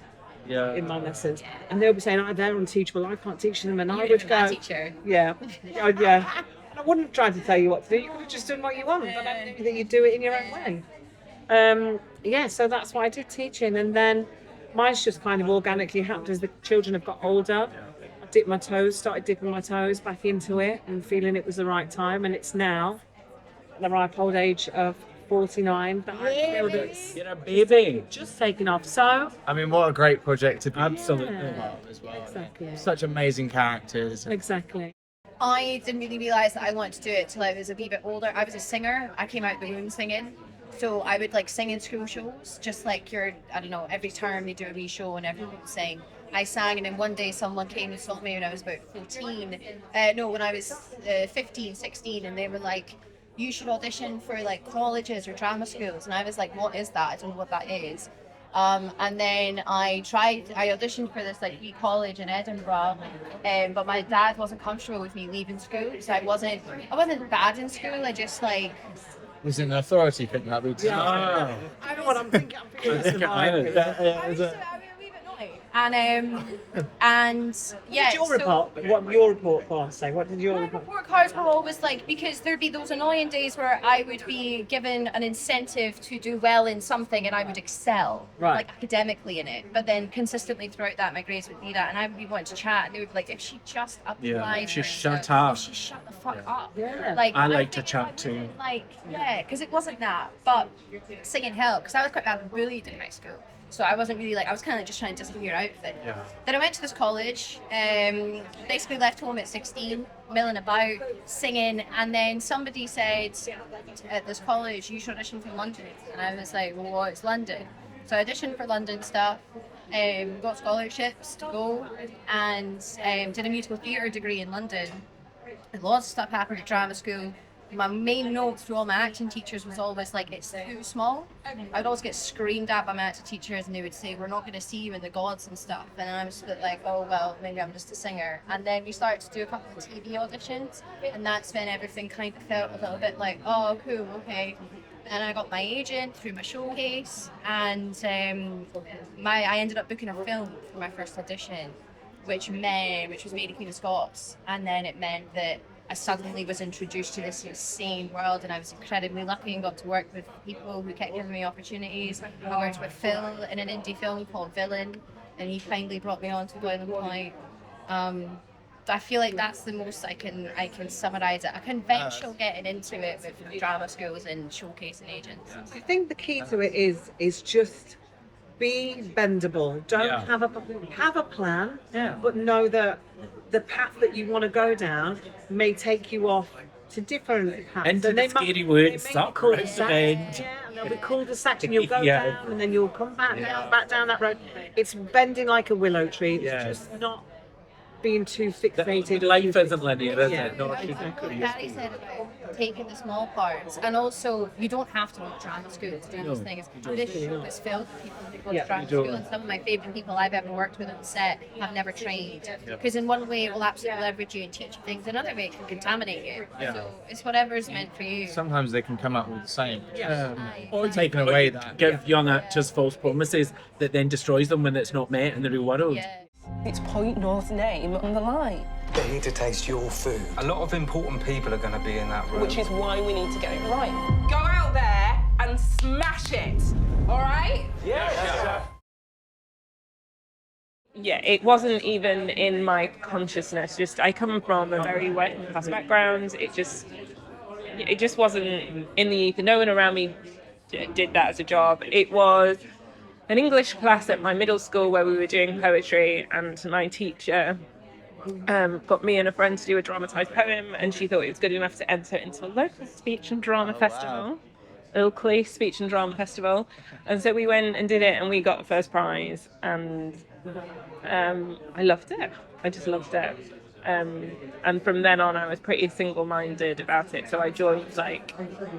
in my lessons, and they'll be saying, "Oh, they're unteachable. I can't teach them," and I You're would a go, math teacher. "Yeah, oh, yeah." And I wouldn't try to tell you what to do. You could have just done what you want, but I knew that you do it in your own way. So that's why I did teaching, and then mine's just kind of organically happened as the children have got older. Started dipping my toes back into it and feeling it was the right time, and it's now at the ripe old age of 49 that I feel that it's You're a baby. just taken off. So I mean, what a great project to be Absolutely. part of as well. exactly, Such amazing characters. exactly. I didn't really realise that I wanted to do it till I was a wee bit older. I was a singer. I came out the womb singing. So I would like sing in school shows, just like every term they do a wee show and everyone would sing. I sang, and then one day someone came and saw me when I was about 14. When I was 15, 16, and they were like, "You should audition for like colleges or drama schools." And I was like, "What is that? I don't know what that is." And then I auditioned for this like wee college in Edinburgh, but my dad wasn't comfortable with me leaving school, so I wasn't bad in school. I just like. Was it an authority thing that we did? I know what I'm thinking. I'm feeling surviving. I was a wee bit naughty. And yeah. What did your report card say? What did your My report? report cards were always like, because there'd be those annoying days where I would be given an incentive to do well in something and I would excel, like academically in it. But then consistently throughout that, my grades would be that, and I would be wanting to chat, and they would be like, if she just applied, she for shut it, up. she shut the fuck up. Yeah. Like, I and like to think chat I too. would've, like, yeah, because it wasn't that, but singing helped, because I was quite badly bullied in high school. So I wasn't really I was kind of just trying to disappear out of it. Yeah. Then I went to this college, basically left home at 16, milling about, singing, and then somebody said at this college, "You should audition for London." And I was like, "Well, what's London?" So I auditioned for London stuff, got scholarships to go, and did a musical theatre degree in London. And lots of stuff happened at drama school. My main note through all my acting teachers was always like, "It's too small." I'd always get screamed at by my acting teachers, and they would say, "We're not going to see you in the gods and stuff." And I was like, "Oh well, maybe I'm just a singer." And then we started to do a couple of TV auditions, and that's when everything kind of felt a little bit like, "Oh, cool, okay." And I got my agent through my showcase, and I ended up booking a film for my first audition, which was Mary Queen of Scots, and then it meant that I suddenly was introduced to this insane world, and I was incredibly lucky and got to work with people who kept giving me opportunities. I worked with Phil in an indie film called Villain, and he kindly brought me on to Boiling Point. I feel like that's the most I can summarise it. A conventional getting into it with drama schools and showcasing agents. I think the key to it is just be bendable. Don't have a plan, but know that the path that you want to go down may take you off to different paths. Into And the they scary may woods, be that cul-de-sacs, road. and there'll be cul-de-sacs, and you'll go Yeah. down, and then you'll come back down that road. It's bending like a willow tree. It's just not being too fixated. Life isn't linear, is Yeah, it? No, exactly. What Barry said about taking the small parts, and also you don't have to go to drama school to do these things. This show is filled with people who go to drama school, and some of my favourite people I've ever worked with on set have never trained. Because in one way it will absolutely leverage you and teach you things, another way it can contaminate you. So it's whatever's meant for you. Sometimes they can come up with the same. Or Taking away that. give young actors false promises that then destroys them when it's not met in the real world. Yeah. It's Point North's name on the line, They're here to taste your food. A lot of important people are going to be in that room. which is why we need to get it right. Go out there and smash it, all right? Yeah, it wasn't even in my consciousness. Just I come from a very working class background. It just wasn't in the ether. No one around me did that as a job. It was an English class at my middle school where we were doing poetry, and my teacher got me and a friend to do a dramatised poem, and she thought it was good enough to enter into a local speech and drama festival. Ilkley Speech and Drama Festival, and so we went and did it, and we got the first prize, and I loved it. I just loved it, and from then on I was pretty single-minded about it. So I joined like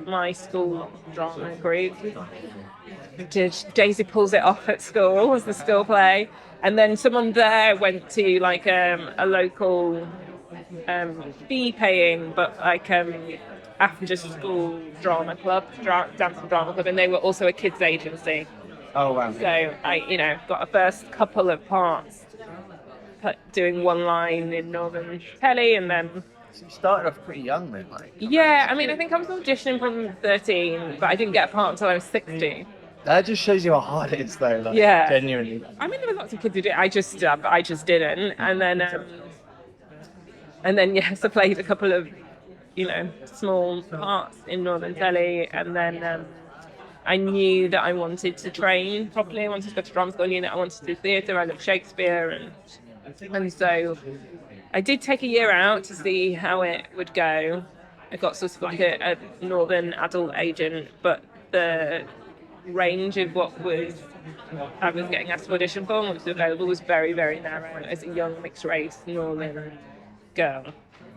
my school drama group. Did Daisy Pulls It Off at school was the school play, and then someone there went to like a local fee paying but like after school drama club, dance and drama club, and they were also a kids agency. Oh wow. So I got a first couple of parts doing one line in Northern Telly, and then So you started off pretty young then, like. yeah, I mean, I think I was auditioning from 13, but I didn't get a part until I was 16. That just shows you how hard it is, though. Like, Yeah. Genuinely. I mean, there were lots of kids who did. I just didn't, and then yes, I played a couple of, small parts in Northern Telly, and then I knew that I wanted to train properly. I wanted to go to drama school. I knew that I wanted to do theatre. I loved Shakespeare, and so I did take a year out to see how it would go. I got sort of like a northern adult agent, but the range of what I was getting asked to audition for and what was available was very, very narrow as a young mixed race northern girl.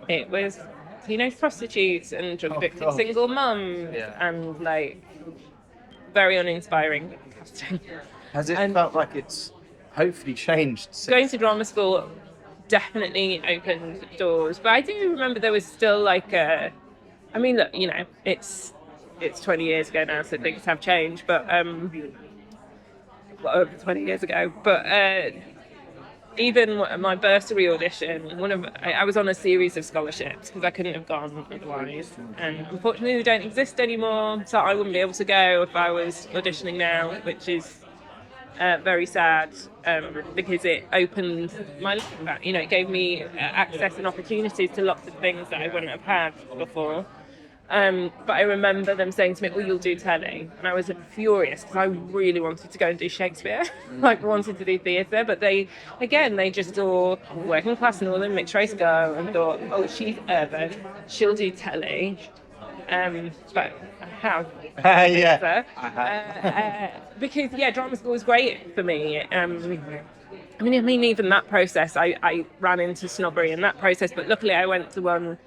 It was teenage prostitutes and drug addicted single mums and like very uninspiring casting. Has it felt like it's hopefully changed since? Going to drama school definitely opened doors, but I do remember there was still like look, it's 20 years ago now, so things have changed, but over 20 years ago, but even my bursary audition, I was on a series of scholarships because I couldn't have gone otherwise, and unfortunately they don't exist anymore, so I wouldn't be able to go if I was auditioning now, which is very sad, because it opened my life up. It gave me access and opportunities to lots of things that I wouldn't have had before. But I remember them saying to me, "Oh, you'll do telly," and I was furious because I really wanted to go and do Shakespeare, like wanted to do theatre. But they just saw working class northern mixed race girl and thought, "Oh, she's urban, she'll do telly." But I have. Because drama school was great for me. Even that process, I ran into snobbery in that process, but luckily I went to one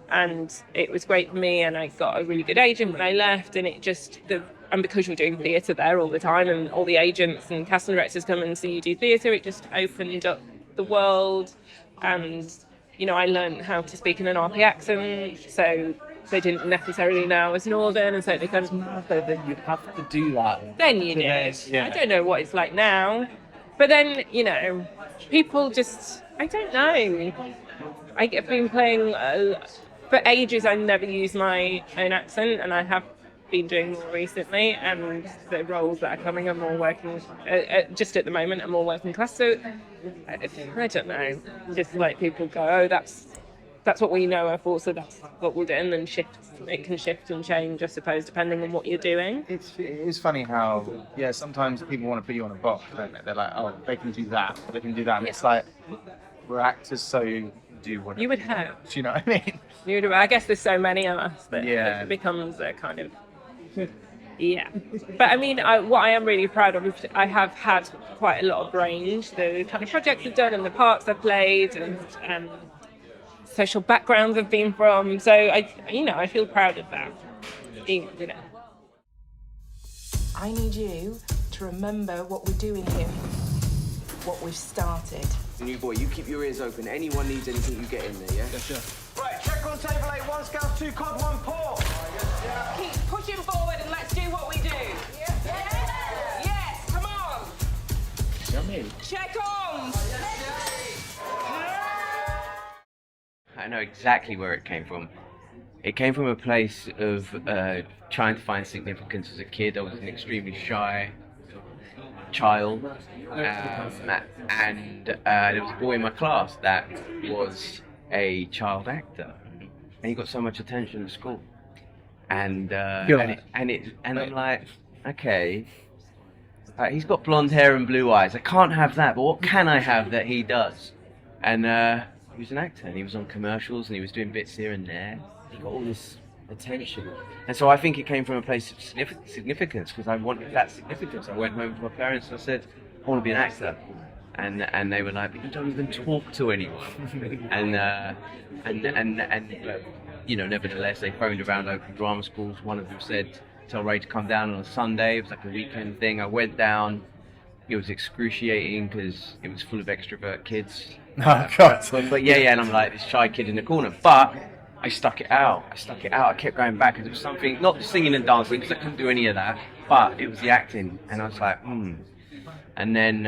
and it was great for me, and I got a really good agent when I left, and and because you're doing theatre there all the time and all the agents and casting directors come and see you do theatre, it just opened up the world, and I learned how to speak in an RP accent, so they didn't necessarily know I was northern, and so they kind of Then you have to do that. then you know. I don't know what it's like now, but then people just, I don't know. I've been playing for ages. I never used my own accent, and I have been doing more recently, and the roles that are coming are more working, just at the moment are more working class, so I don't know, just like people go, oh, that's what we know her for, so that's what we'll do, and then it can shift and change, I suppose, depending on what you're doing. It is funny how, sometimes people want to put you on a box, don't they? They're like, oh, they can do that, they can do that, and it's like, we're actors, so you do whatever. You would hope. Do you know what I mean? I guess there's so many of us that it becomes a kind of, But what I am really proud of is I have had quite a lot of range, the kind of projects I've done and the parts I've played and social backgrounds I've been from, so I feel proud of that. I need you to remember what we're doing here, what we've started. New boy, you keep your ears open. Anyone needs anything, you get in there, yeah? Yes, sir. Right, check on table 8, 1 scout, 2 cod, 1 pour. Keep pushing forward and let's do what we do. Yes, come on. Check on. I know exactly where it came from. It came from a place of trying to find significance as a kid. I was an extremely shy child, and there was a boy in my class that was a child actor, and he got so much attention at school, and I'm like, okay, he's got blonde hair and blue eyes. I can't have that, but what can I have that he does? And he was an actor, and he was on commercials, and he was doing bits here and there. He got all this attention, and so I think it came from a place of significance, because I wanted that significance. I went home to my parents and I said, I want to be an actor, and they were like, but you don't even talk to anyone. and nevertheless they phoned around local drama schools. One of them said, tell Ray to come down on a Sunday. It was like a weekend thing. I went down. It was excruciating because it was full of extrovert kids. Oh God! But and I'm like this shy kid in the corner, but I stuck it out. I kept going back because it was something, not the singing and dancing because I couldn't do any of that, but it was the acting. And I was like, And then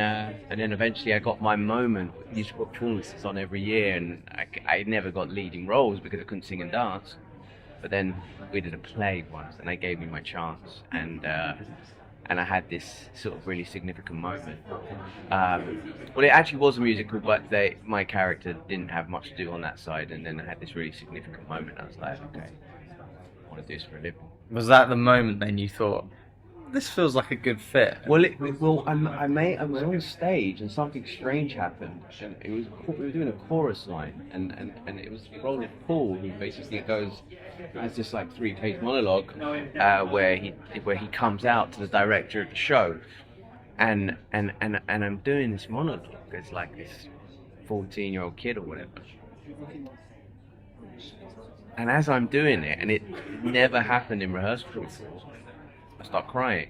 eventually I got my moment. We used to put performances on every year, and I never got leading roles because I couldn't sing and dance. But then we did a play once, and they gave me my chance, and I had this sort of really significant moment. Well, it actually was a musical, but my character didn't have much to do on that side, and then I had this really significant moment. I was like, okay, I want to do this for a living. Was that the moment then you thought, this feels like a good fit? Well, I was on stage and something strange happened. And we were doing a chorus line, and it was Roland Paul who basically has this like 3-page monologue where he comes out to the director of the show, and I'm doing this monologue. It's like this 14-year-old kid or whatever. And as I'm doing it, and it never happened in rehearsal before, I start crying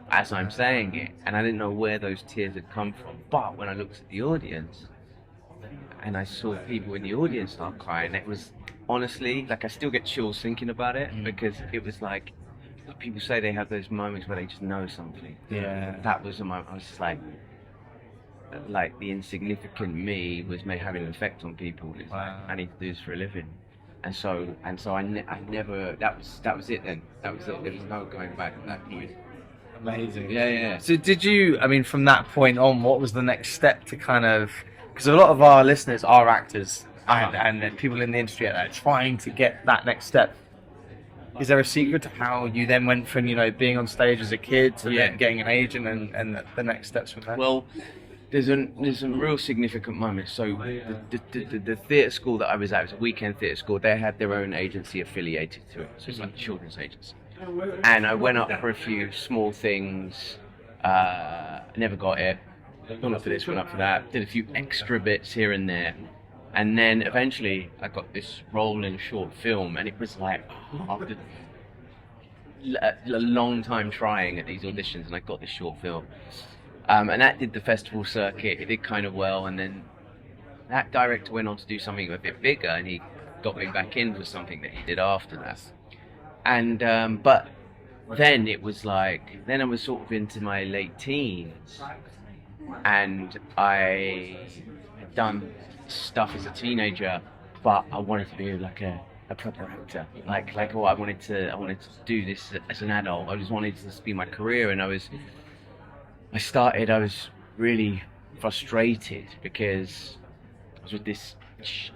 as I'm saying it, and I didn't know where those tears had come from. But when I looked at the audience, and I saw people in the audience start crying, it was honestly, like, I still get chills thinking about it, because it was like, people say they have those moments where they just know something. Yeah. That was a moment. I was just like the insignificant me was having an effect on people. It's like, I need to do this for a living. And so I never, that was it then. That was it. There was no going back at that point. Amazing. Yeah. So did you, I mean, from that point on, what was the next step to kind of, because a lot of our listeners are actors and people in the industry are trying to get that next step. Is there a secret to how you then went from, being on stage as a kid to then getting an agent and the next steps from there? Well, there's some real significant moments. So the theatre school that I was at, it was a weekend theatre school. They had their own agency affiliated to it, so it's like a children's agency. And I went up for a few small things. Never got it. Went up for this, went up for that. Did a few extra bits here and there, and then eventually I got this role in a short film, and it was like after a long time trying at these auditions, and I got this short film. And that did the festival circuit. It did kind of well, and then that director went on to do something a bit bigger, and he got me back in for something that he did after that. And but then it was like, then I was sort of into my late teens, and I had done stuff as a teenager, but I wanted to be like a proper actor. I wanted to do this as an adult. I just wanted this to be my career, and I was really frustrated because I was with this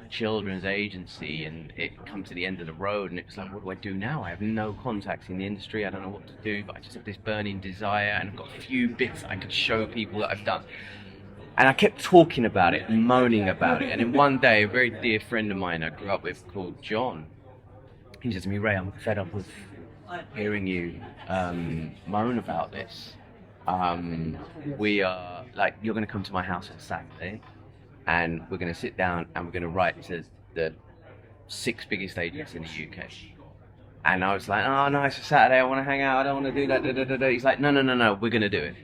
children's agency, and it come to the end of the road, and it was like, what do I do now? I have no contacts in the industry. I don't know what to do, but I just have this burning desire, and I've got a few bits that I could show people that I've done. And I kept talking about it and moaning about it. And then one day, a very dear friend of mine I grew up with called John, he said to me, Ray, I'm fed up with hearing you moan about this. We are like, you're going to come to my house on Saturday, and we're going to sit down and we're going to write to the 6 biggest agents in the UK. And I was like, oh no, it's a Saturday, I want to hang out, I don't want to do that. He's like, no, we're going to do it.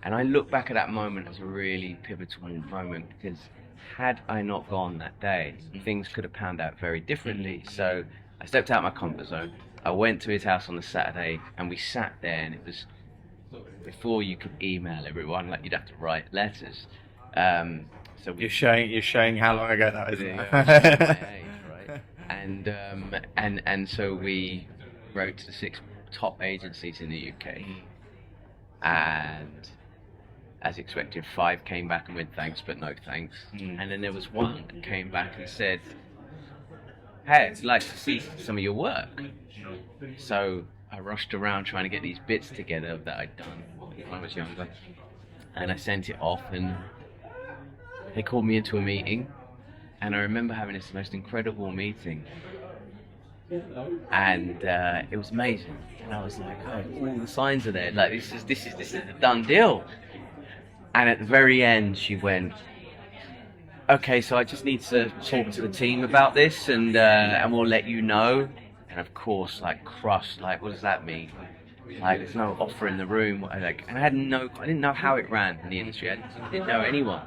And I look back at that moment as a really pivotal moment, because had I not gone that day, things could have panned out very differently. So I stepped out of my comfort zone. I went to his house on the Saturday, and we sat there, and it was before you could email everyone, like you'd have to write letters. So you're showing how long ago that is. Right? And so we wrote to the 6 top agencies in the UK, and as expected, 5 came back and went thanks but no thanks. And then there was one that came back and said, hey, I'd like to see some of your work. So I rushed around trying to get these bits together that I'd done when I was younger, and I sent it off, and they called me into a meeting, and I remember having this most incredible meeting, and it was amazing. And I was like, oh, all the signs are there, like this is a done deal. And at the very end she went, okay, so I just need to talk to the team about this, and we'll let you know. And of course, like, crushed, like, what does that mean? Like, there's no offer in the room. And I didn't know how it ran in the industry. I didn't know anyone.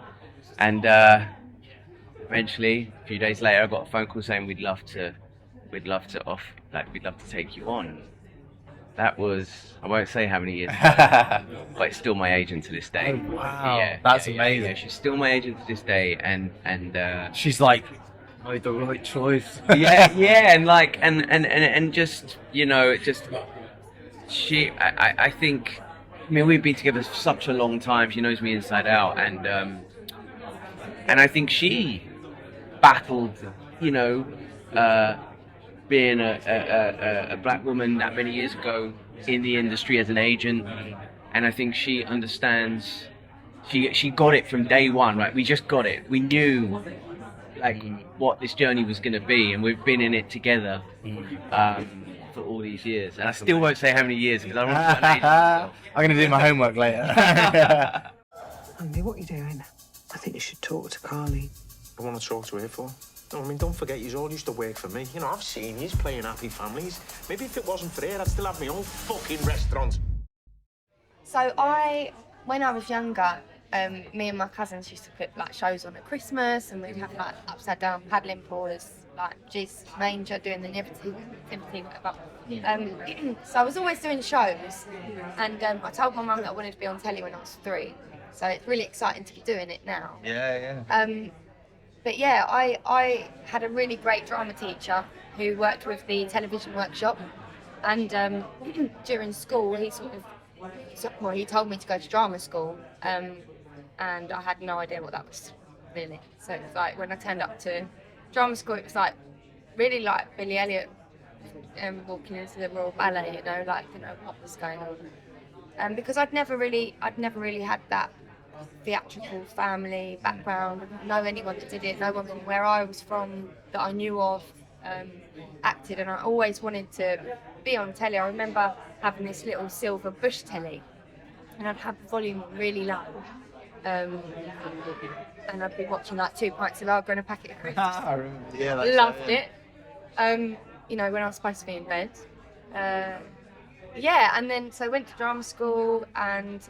And eventually, a few days later, I got a phone call saying we'd love to we'd love to take you on. That was, I won't say how many years ago, but it's still my agent to this day. Oh, wow, that's amazing. Yeah, she's still my agent to this day, and she's like, made the right choice. yeah, and just, you know, I think, I mean, we've been together for such a long time. She knows me inside out, and I think she battled, you know, being a black woman that many years ago in the industry as an agent, and I think she understands. She got it from day one, right? We just got it. We knew like what this journey was going to be, and we've been in it together for all these years. And I still won't say how many years because I don't want to say I'm going to do my homework later. Andy, what are you doing? I think you should talk to Carly. I want to talk to her for. No, I mean, don't forget, you all used to work for me. You know, I've seen you playing happy families. Maybe if it wasn't for her, I'd still have my own fucking restaurant. So when I was younger, me and my cousins used to put like shows on at Christmas, and we'd have like upside down paddling pools, like Jesus Manger, doing the nativity, whatever. So I was always doing shows, and I told my mum that I wanted to be on telly when I was 3. So it's really exciting to be doing it now. Yeah. But yeah, I had a really great drama teacher who worked with the television workshop, and during school he he told me to go to drama school, and I had no idea what that was really. So it's like when I turned up to drama school, it was like really like Billy Elliot walking into the Royal Ballet, you know, like, you know, what was going on, because I'd never really had that theatrical family background, know anyone that did it, no one from where I was from that I knew of acted, and I always wanted to be on telly. I remember having this little silver bush telly, and I'd have the volume really low, and I'd be watching like 2 pints of lager and a packet of crisps. I remember. Yeah, loved it. You know, when I was supposed to be in bed. Yeah, and then so I went to drama school, and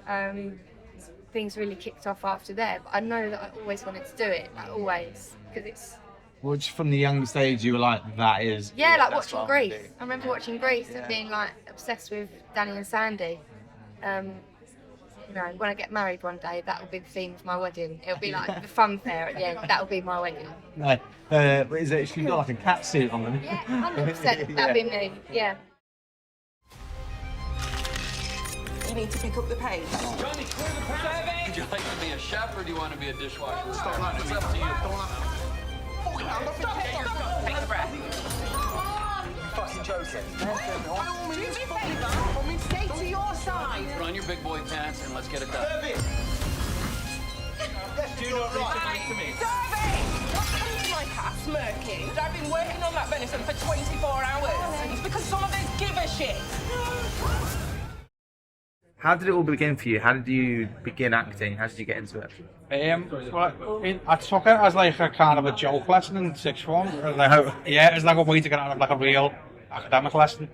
things really kicked off after there. But I know that I always wanted to do it, like always, because it's. Which from the youngest age you were like, that is. Yeah, like watching Grease. I remember watching Grease and being like obsessed with Danny and Sandy. You know, when I get married one day, that will be the theme of my wedding. It'll be like the fun fair at the end. That will be my wedding. No, is it? She's got like a cat suit on them. Yeah, 100%. That'd be me. Yeah. You need to pick up the pace. Johnny, clear the path. Would you like to be a chef or do you want to be a dishwasher? It's up to you. Take a breath. Fucking joking. Do me a favour. Stay to your side. Put on your big boy pants and let's get it done. Yes, do not right. To me. Survey! What comes to my cat smirking? I've been working on that venison for 24 hours. It's because some of us give a shit. How did it all begin for you? How did you begin acting? How did you get into it? I took it as like a kind of a joke lesson in 6th form. It was like a way to get out of like a real academic lesson.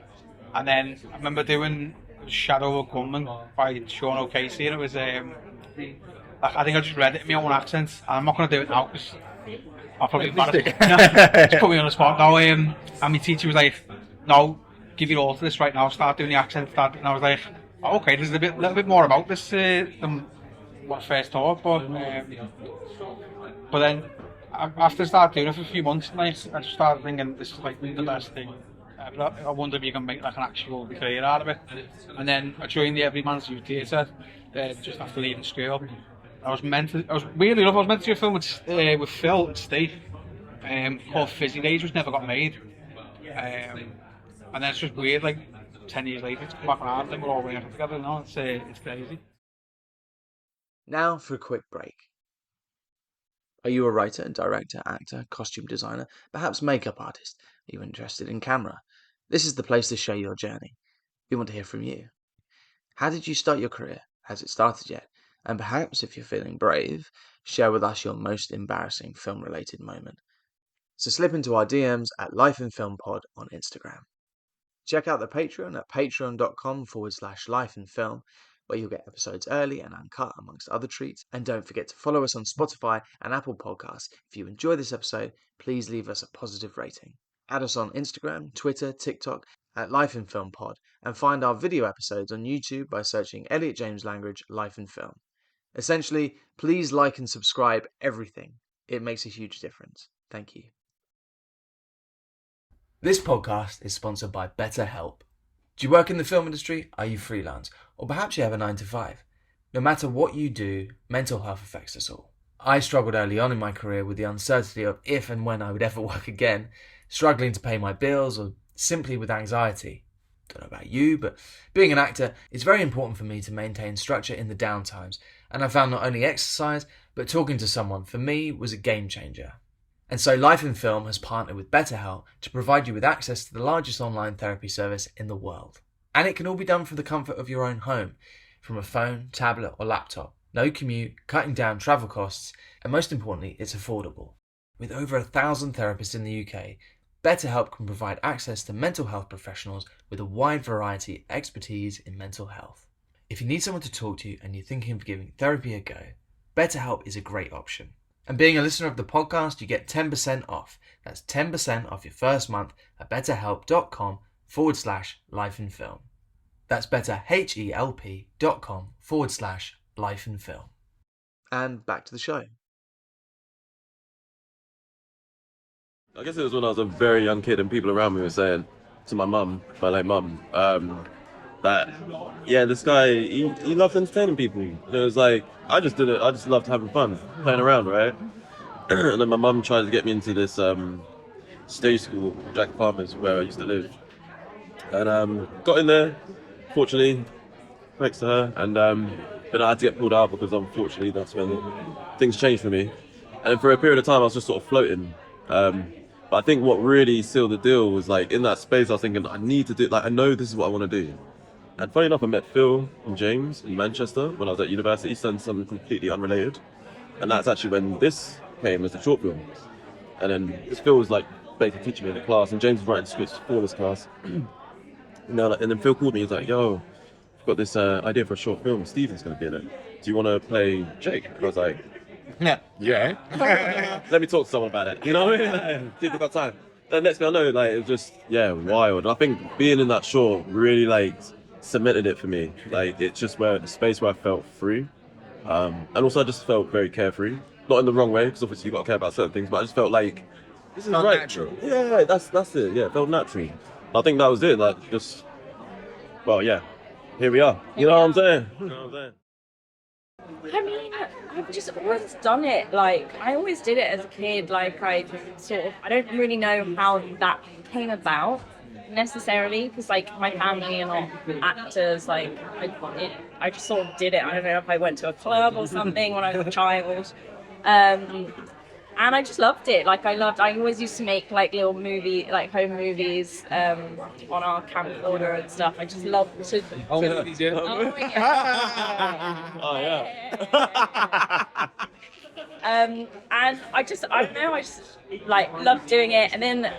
And then I remember doing Shadow of a Gunman by Sean O'Casey, and it was like, I think I just read it in my own accent. And I'm not going to do it now because I'll probably just put me on the spot now. And my teacher was like, "No, give your all to this right now. Start doing the accent." And I was like, oh, "Okay, there's a little bit more about this than what I first thought." But then after I started doing it for a few months, I just started thinking this is like the best thing. I wonder if you can make like an actual career out of it. And then I joined the Everyman's Youth Theatre just after leaving school. I was meant to do a film with Phil and Steve called Fizzy Days, which never got made. And then it's just weird, like 10 years later, it's come back around and we're all working together now. It's crazy. Now for a quick break. Are you a writer, director, actor, costume designer, perhaps makeup artist? Are you interested in camera? This is the place to share your journey. We want to hear from you. How did you start your career? Has it started yet? And perhaps, if you're feeling brave, share with us your most embarrassing film-related moment. So slip into our DMs at Life in Film Pod on Instagram. Check out the Patreon at patreon.com/lifeinfilm, where you'll get episodes early and uncut amongst other treats. And don't forget to follow us on Spotify and Apple Podcasts. If you enjoy this episode, please leave us a positive rating. Add us on Instagram, Twitter, TikTok at Life in Film Pod, and find our video episodes on YouTube by searching Elliot James Langridge Life in Film. Essentially, please like and subscribe everything. It makes a huge difference. Thank you. This podcast is sponsored by BetterHelp. Do you work in the film industry? Are you freelance? Or perhaps you have a 9 to 5? No matter what you do, mental health affects us all. I struggled early on in my career with the uncertainty of if and when I would ever work again, struggling to pay my bills, or simply with anxiety. Don't know about you, but being an actor, it's very important for me to maintain structure in the downtimes, and I found not only exercise, but talking to someone, for me, was a game changer. And so Life in Film has partnered with BetterHelp to provide you with access to the largest online therapy service in the world. And it can all be done from the comfort of your own home, from a phone, tablet or laptop. No commute, cutting down travel costs, and most importantly, it's affordable. With over 1,000 therapists in the UK, BetterHelp can provide access to mental health professionals with a wide variety of expertise in mental health. If you need someone to talk to and you're thinking of giving therapy a go, BetterHelp is a great option. And being a listener of the podcast, you get 10% off. That's 10% off your first month at betterhelp.com/lifeinfilm. That's betterhelp.com/lifeinfilm. And back to the show. I guess it was when I was a very young kid and people around me were saying to my mum, my late mum, that, yeah, this guy, he loved entertaining people. And it was like, I just did it, I just loved having fun, playing around, right? And then my mum tried to get me into this stage school, Jack Palmer's, where I used to live. And got in there, fortunately, thanks to her, and then I had to get pulled out because unfortunately that's when things changed for me. And for a period of time I was just sort of floating. But I think what really sealed the deal was like in that space I was thinking I need to do, like I know this is what I want to do. And funny enough, I met Phil and James in Manchester when I was at university, studying something completely unrelated. And that's actually when this came as a short film. And then Phil was like basically teaching me in the class, and James was writing scripts for this class. And then Phil called me, he was like, yo, I've got this idea for a short film, Stephen's going to be in it. Do you want to play Jake? And I was like, yeah. Let me talk to someone about it, you know what I mean? People got time. The next thing I know, like, it was just, yeah, wild. And I think being in that short really, like, cemented it for me. Like, it's just where the space where I felt free. And also I just felt very carefree. Not in the wrong way, because obviously you've got to care about certain things, but I just felt like, this is right. Natural. Yeah, that's it. Yeah, it felt natural. I think that was it. Like, just, well, yeah, here we are. You know what I'm saying? You know what I'm saying? I mean, I've just always done it. Like, I always did it as a kid. Like, I don't really know how that came about necessarily, because like my family are not actors. Like, I just sort of did it. I don't know if I went to a club or something when I was a child. And I just loved it. Like, I always used to make like little home movies on our camcorder and stuff. I just loved to. Oh yeah. Oh yeah. And I just like loved doing it. And then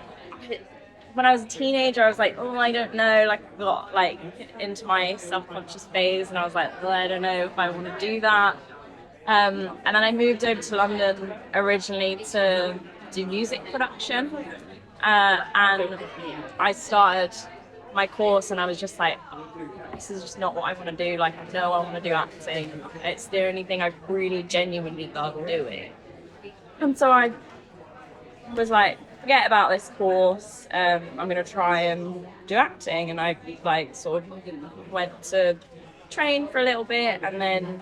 when I was a teenager, I was like, oh, I don't know. Like, I got like into my self-conscious phase, and I was like, well, I don't know if I want to do that. And then I moved over to London originally to do music production, and I started my course, and I was just like, this is just not what I want to do. Like, I know I want to do acting. It's the only thing I really genuinely love doing. And so I was like, forget about this course. I'm going to try and do acting. And I like sort of went to train for a little bit, and then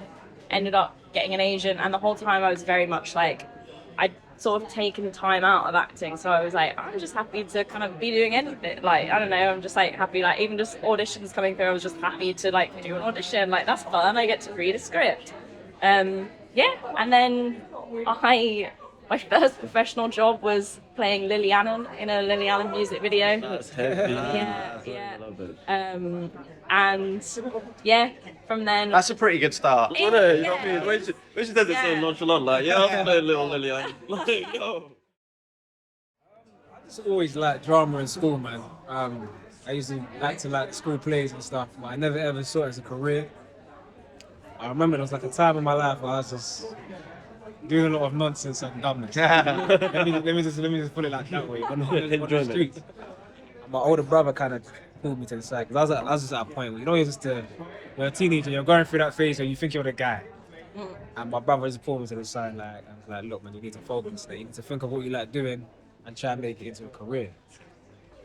ended up getting an agent. And the whole time I was very much like, I'd sort of taken time out of acting, so I was like, I'm just happy to kind of be doing anything. Like, I don't know, I'm just like happy, like even just auditions coming through, I was just happy to like do an audition. Like, that's fun, I get to read a script. Yeah, and then my first professional job was playing Lily Allen in a Lily Allen music video. That's heavy. Yeah. I love it. And yeah, from then. That's a pretty good start. You know what I mean? When she does it so nonchalant, like, yeah, I'm playing little Lily Allen. Like, yo. It's always like drama in school, man. I used to like school plays and stuff, but I never ever saw it as a career. I remember there was like a time in my life where I was just doing a lot of nonsense and dumbness. let me just put it like that way. On the streets. My older brother kind of pulled me to the side because I was just at a point where you're a teenager, you're going through that phase where you think you're the guy. And my brother just pulled me to the side like, look man, you need to focus. Like, you need to think of what you like doing and try and make it into a career.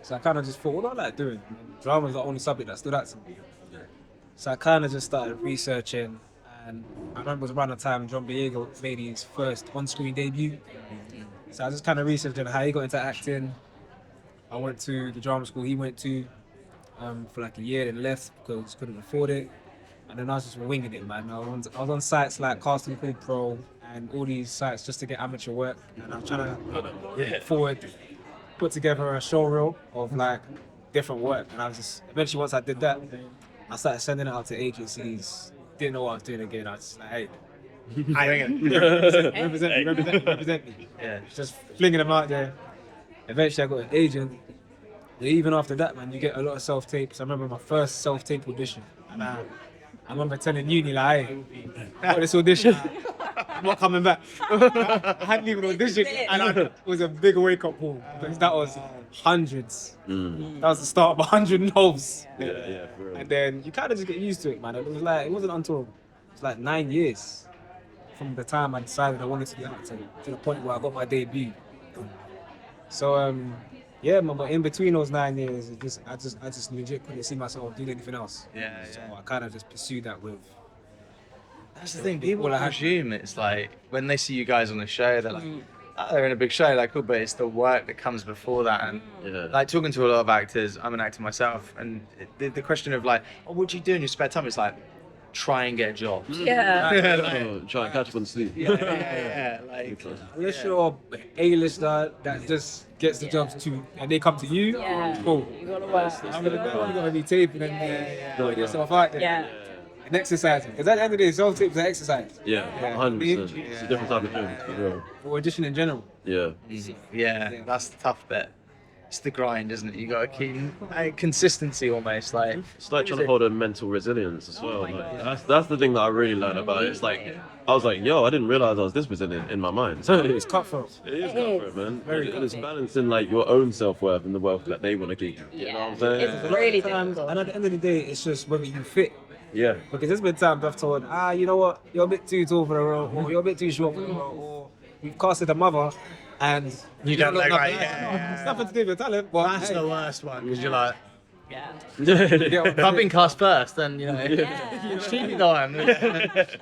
So I kind of just thought, what do I like doing? And drama is the only subject that stood out to me. So I kind of just started researching, and I remember it was around the time John Boyega made his first on-screen debut. So I just kind of researched on how he got into acting. I went to the drama school he went to for like a year, then left because couldn't afford it. And then I was just winging it, man. I was on sites like Casting Call Pro and all these sites just to get amateur work. And I was trying to put together a show reel of like different work. And I was just, eventually once I did that, I started sending it out to agencies. Didn't know what I was doing again. I was just like, hey, represent me. Yeah. Just flinging them out there. Eventually I got an agent. But even after that, man, you get a lot of self-tapes. I remember my first self-tape audition. And I remember telling uni, like, hey, got this audition. I'm not coming back. I hadn't even auditioned, and it was a big wake-up call because that was hundreds. That was the start of 100 no's. Yeah, for real. And then you kind of just get used to it, man. It wasn't until like 9 years from the time I decided I wanted to be an actor to the point where I got my debut. So yeah, man, but in between those 9 years, I just legit couldn't see myself doing anything else. So I kind of just pursued that with. That's the thing, people assume it's like, when they see you guys on the show, they're like, oh, they're in a big show, like, cool, but it's the work that comes before that. And like talking to a lot of actors, I'm an actor myself, and the question of like, oh, what do you do in your spare time? It's like, try and get jobs. Try and catch up on sleep. Like, unless you're A-lister that just gets the jobs too, and they come to you, cool. You gotta work. You gotta be taping and get yourself out there. And exercising, because at the end of the day, self-tapes are exercise. 100%. It's a different type of gym, for real. Or audition in general. Yeah, that's the tough bit. It's the grind, isn't it? You gotta keep consistency almost. Like it's like trying to hold a mental resilience as well. Like, that's the thing that I really learned about it. It's like I was like, yo, I didn't realize I was this resilient in my mind. So it's cutthroat. It is cutthroat, man. It's balancing like your own self-worth and the wealth that they want to keep. You know what I'm saying? It's really difficult. And at the end of the day, it's just whether you fit. Yeah. Because there's been times I've told, you know what, you're a bit too tall for the role, or you're a bit too short for the role, or we've casted a mother, and you don't look like it's nothing to do with your talent. But that's the worst one, because you're like, if I've been cast first, then you know, she'd be dying. Just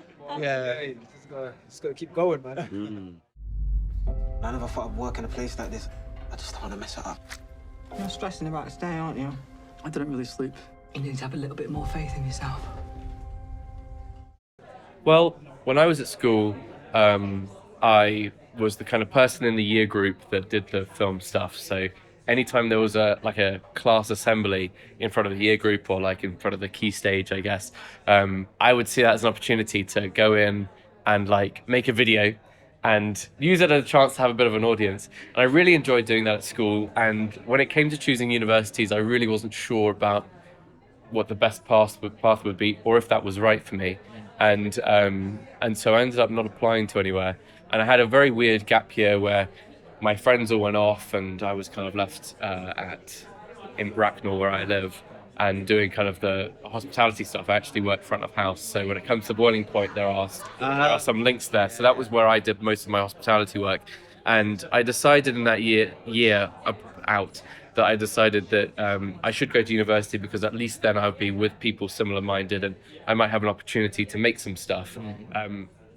gotta keep going, man. I never thought I'd work in a place like this. I just don't want to mess it up. You're stressing about this day, aren't you? I didn't really sleep. You need to have a little bit more faith in yourself. Well, when I was at school, I was the kind of person in the year group that did the film stuff. So anytime there was a class assembly in front of the year group or like in front of the key stage, I guess, I would see that as an opportunity to go in and like make a video and use it as a chance to have a bit of an audience. And I really enjoyed doing that at school. And when it came to choosing universities, I really wasn't sure about what the best path would be, or if that was right for me, and so I ended up not applying to anywhere, and I had a very weird gap year where my friends all went off, and I was kind of left in Bracknell where I live, and doing kind of the hospitality stuff. I actually work front of house, so when it comes to Boiling Point, there are some links there. So that was where I did most of my hospitality work, and I decided in that year out. That I decided that I should go to university because at least then I would be with people similar minded and I might have an opportunity to make some stuff.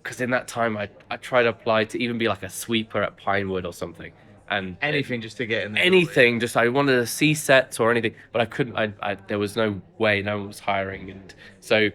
Because in that time I tried to apply to even be like a sweeper at Pinewood or something. And anything just to get in there. Anything, just I wanted to see sets or anything, but I couldn't, there was no way, no one was hiring. And so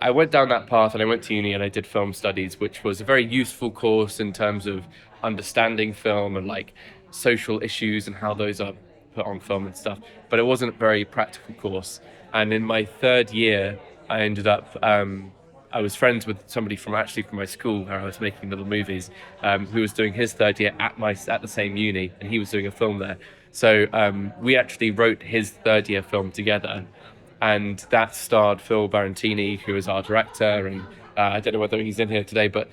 I went down that path and I went to uni and I did film studies, which was a very useful course in terms of understanding film and like social issues and how those are put on film and stuff, but it wasn't a very practical course. And in my third year, I ended up, I was friends with somebody from my school where I was making little movies, who was doing his third year at the same uni, and he was doing a film there. So we actually wrote his third year film together, and that starred Phil Barantini, who is our director, and I don't know whether he's in here today, but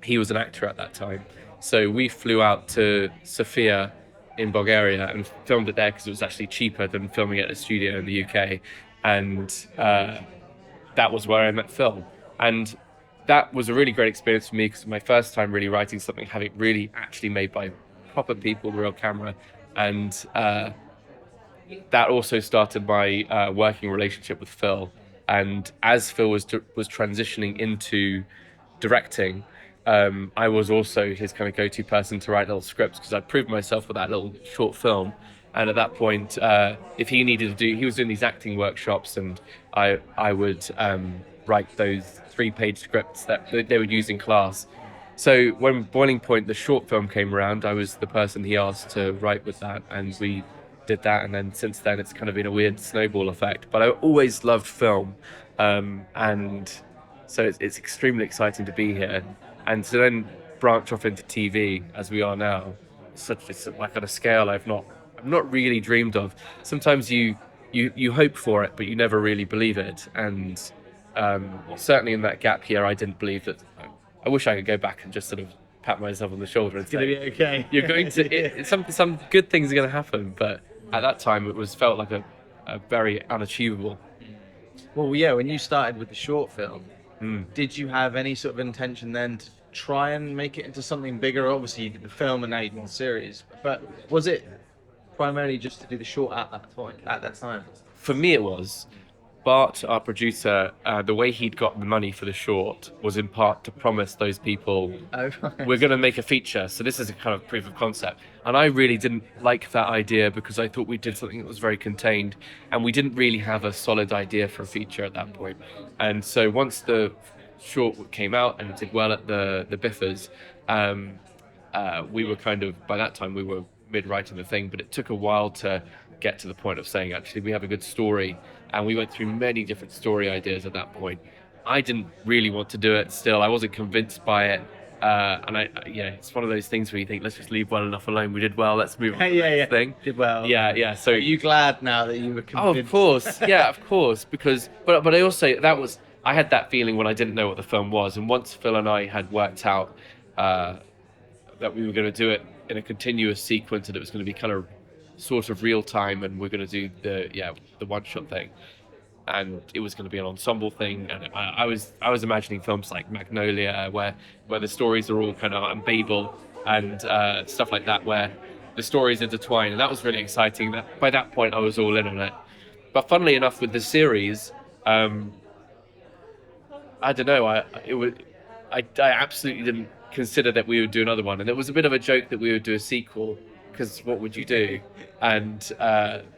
he was an actor at that time. So we flew out to Sofia in Bulgaria and filmed it there because it was actually cheaper than filming it at a studio in the UK. And that was where I met Phil. And that was a really great experience for me because it was my first time really writing something, having it really actually made by proper people, real camera. And that also started my working relationship with Phil. And as Phil was transitioning into directing, I was also his kind of go-to person to write little scripts because I'd proved myself with that little short film. And at that point, if he needed to he was doing these acting workshops, and I would write those 3-page scripts that they would use in class. So when Boiling Point, the short film, came around, I was the person he asked to write with that, and we did that. And then since then, it's kind of been a weird snowball effect. But I always loved film, and so it's extremely exciting to be here. And to then branch off into TV as we are now, it's like at a scale I've not really dreamed of. Sometimes you hope for it, but you never really believe it. And certainly in that gap here, I didn't believe that. I wish I could go back and just sort of pat myself on the shoulder and It's gonna be okay. You're going to some good things are going to happen. But at that time, it felt like a very unachievable. Well, yeah, when you started with the short film, did you have any sort of intention then to try and make it into something bigger? Obviously, you did the film and now you did the series, but was it primarily just to do the short at that time? For me, it was. Bart, our producer, the way he'd got the money for the short was in part to promise those people, we're going to make a feature. So this is a kind of proof of concept. And I really didn't like that idea because I thought we did something that was very contained and we didn't really have a solid idea for a feature at that point. And so once the short came out and it did well at the Biffers, we were kind of, by that time we were mid-writing the thing, but it took a while to get to the point of saying, actually, we have a good story. And we went through many different story ideas at that point. I didn't really want to do it still. I wasn't convinced by it. And it's one of those things where you think, let's just leave well enough alone. We did well, let's move on to the next thing. Did well. Yeah. So are you glad now that you were convinced? Oh, of course. Yeah, of course. Because, but I also, I had that feeling when I didn't know what the film was. And once Phil and I had worked out that we were going to do it in a continuous sequence and it was going to be kind of sort of real time, and we're going to do the one shot thing, and it was going to be an ensemble thing. And I was imagining films like Magnolia, where the stories are all kind of, and Babel and stuff like that, where the stories intertwine, and that was really exciting. That by that point I was all in on it. But funnily enough, with the series, I don't know. I absolutely didn't consider that we would do another one, and it was a bit of a joke that we would do a sequel. Because what would you do? And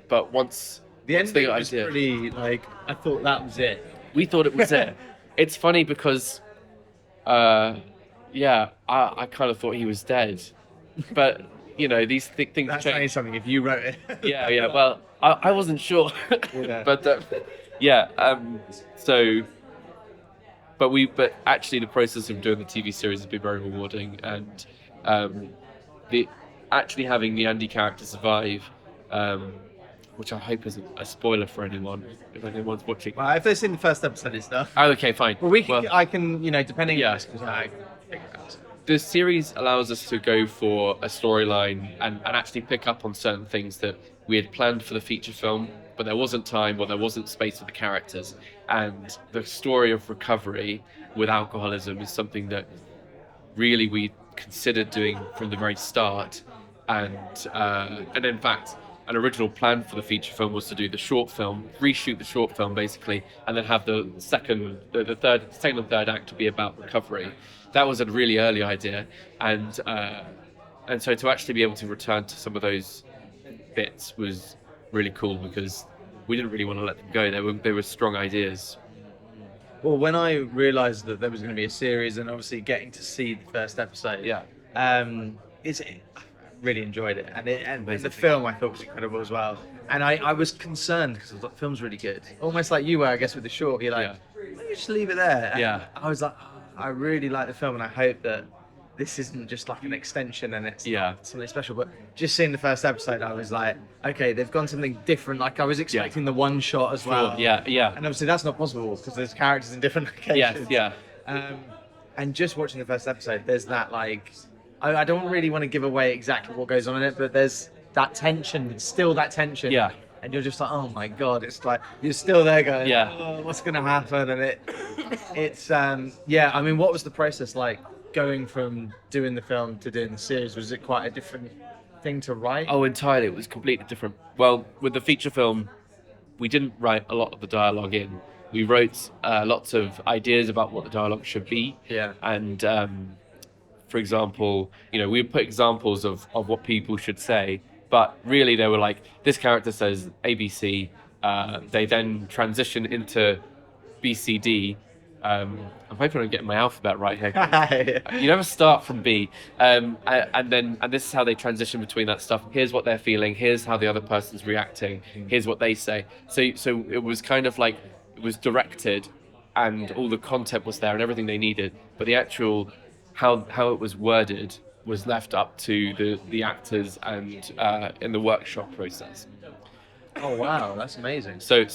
but once the ending was pretty, like, I thought that was it. We thought it was it. It's funny because I kind of thought he was dead, but these things that's change. saying something if you wrote it. yeah well I wasn't sure. But but actually the process of doing the TV series has been very rewarding, and actually having the Andy character survive, which I hope isn't a spoiler for anyone, if anyone's watching. Well, if they've seen the first episode and stuff. Oh, okay, fine. Well, I can, depending on this, the series allows us to go for a storyline and actually pick up on certain things that we had planned for the feature film, but there wasn't time or there wasn't space for the characters. And the story of recovery with alcoholism is something that really we considered doing from the very start. And in fact, an original plan for the feature film was to do the short film, reshoot the short film basically, and then have the second and third act to be about recovery. That was a really early idea, and so to actually be able to return to some of those bits was really cool because we didn't really want to let them go. They were strong ideas. Well, when I realised that there was going to be a series, and obviously getting to see the first episode, I really enjoyed it, and the film I thought was incredible as well. And I was concerned because I thought the film's really good, almost like you were, I guess, with the short. You're like, let me just leave it there. And I was like, I really like the film, and I hope that this isn't just like an extension and it's something special. But just seeing the first episode, I was like, okay, they've gone something different. Like I was expecting the one shot as well. Yeah. And obviously that's not possible because there's characters in different locations. And just watching the first episode, there's that like, I don't really want to give away exactly what goes on in it, but there's that tension, still that tension. Yeah. And you're just like, oh my God, it's like, you're still there going, Yeah. oh, what's going to happen? And it's, yeah, I mean, what was the process like going from doing the film to doing the series? Was it quite a different thing to write? Oh, entirely. It was completely different. Well, with the feature film, we didn't write a lot of the dialogue in. We wrote lots of ideas about what the dialogue should be. Yeah. And, for example, we would put examples of what people should say, but really they were like, this character says ABC, they then transition into BCD. I'm hoping I'm getting my alphabet right here. You never start from B. And this is how they transition between that stuff. Here's what they're feeling. Here's how the other person's reacting. Here's what they say. So it was kind of like, it was directed and all the content was there and everything they needed. But the actual, how it was worded was left up to the actors and in the workshop process. Oh wow, that's amazing. So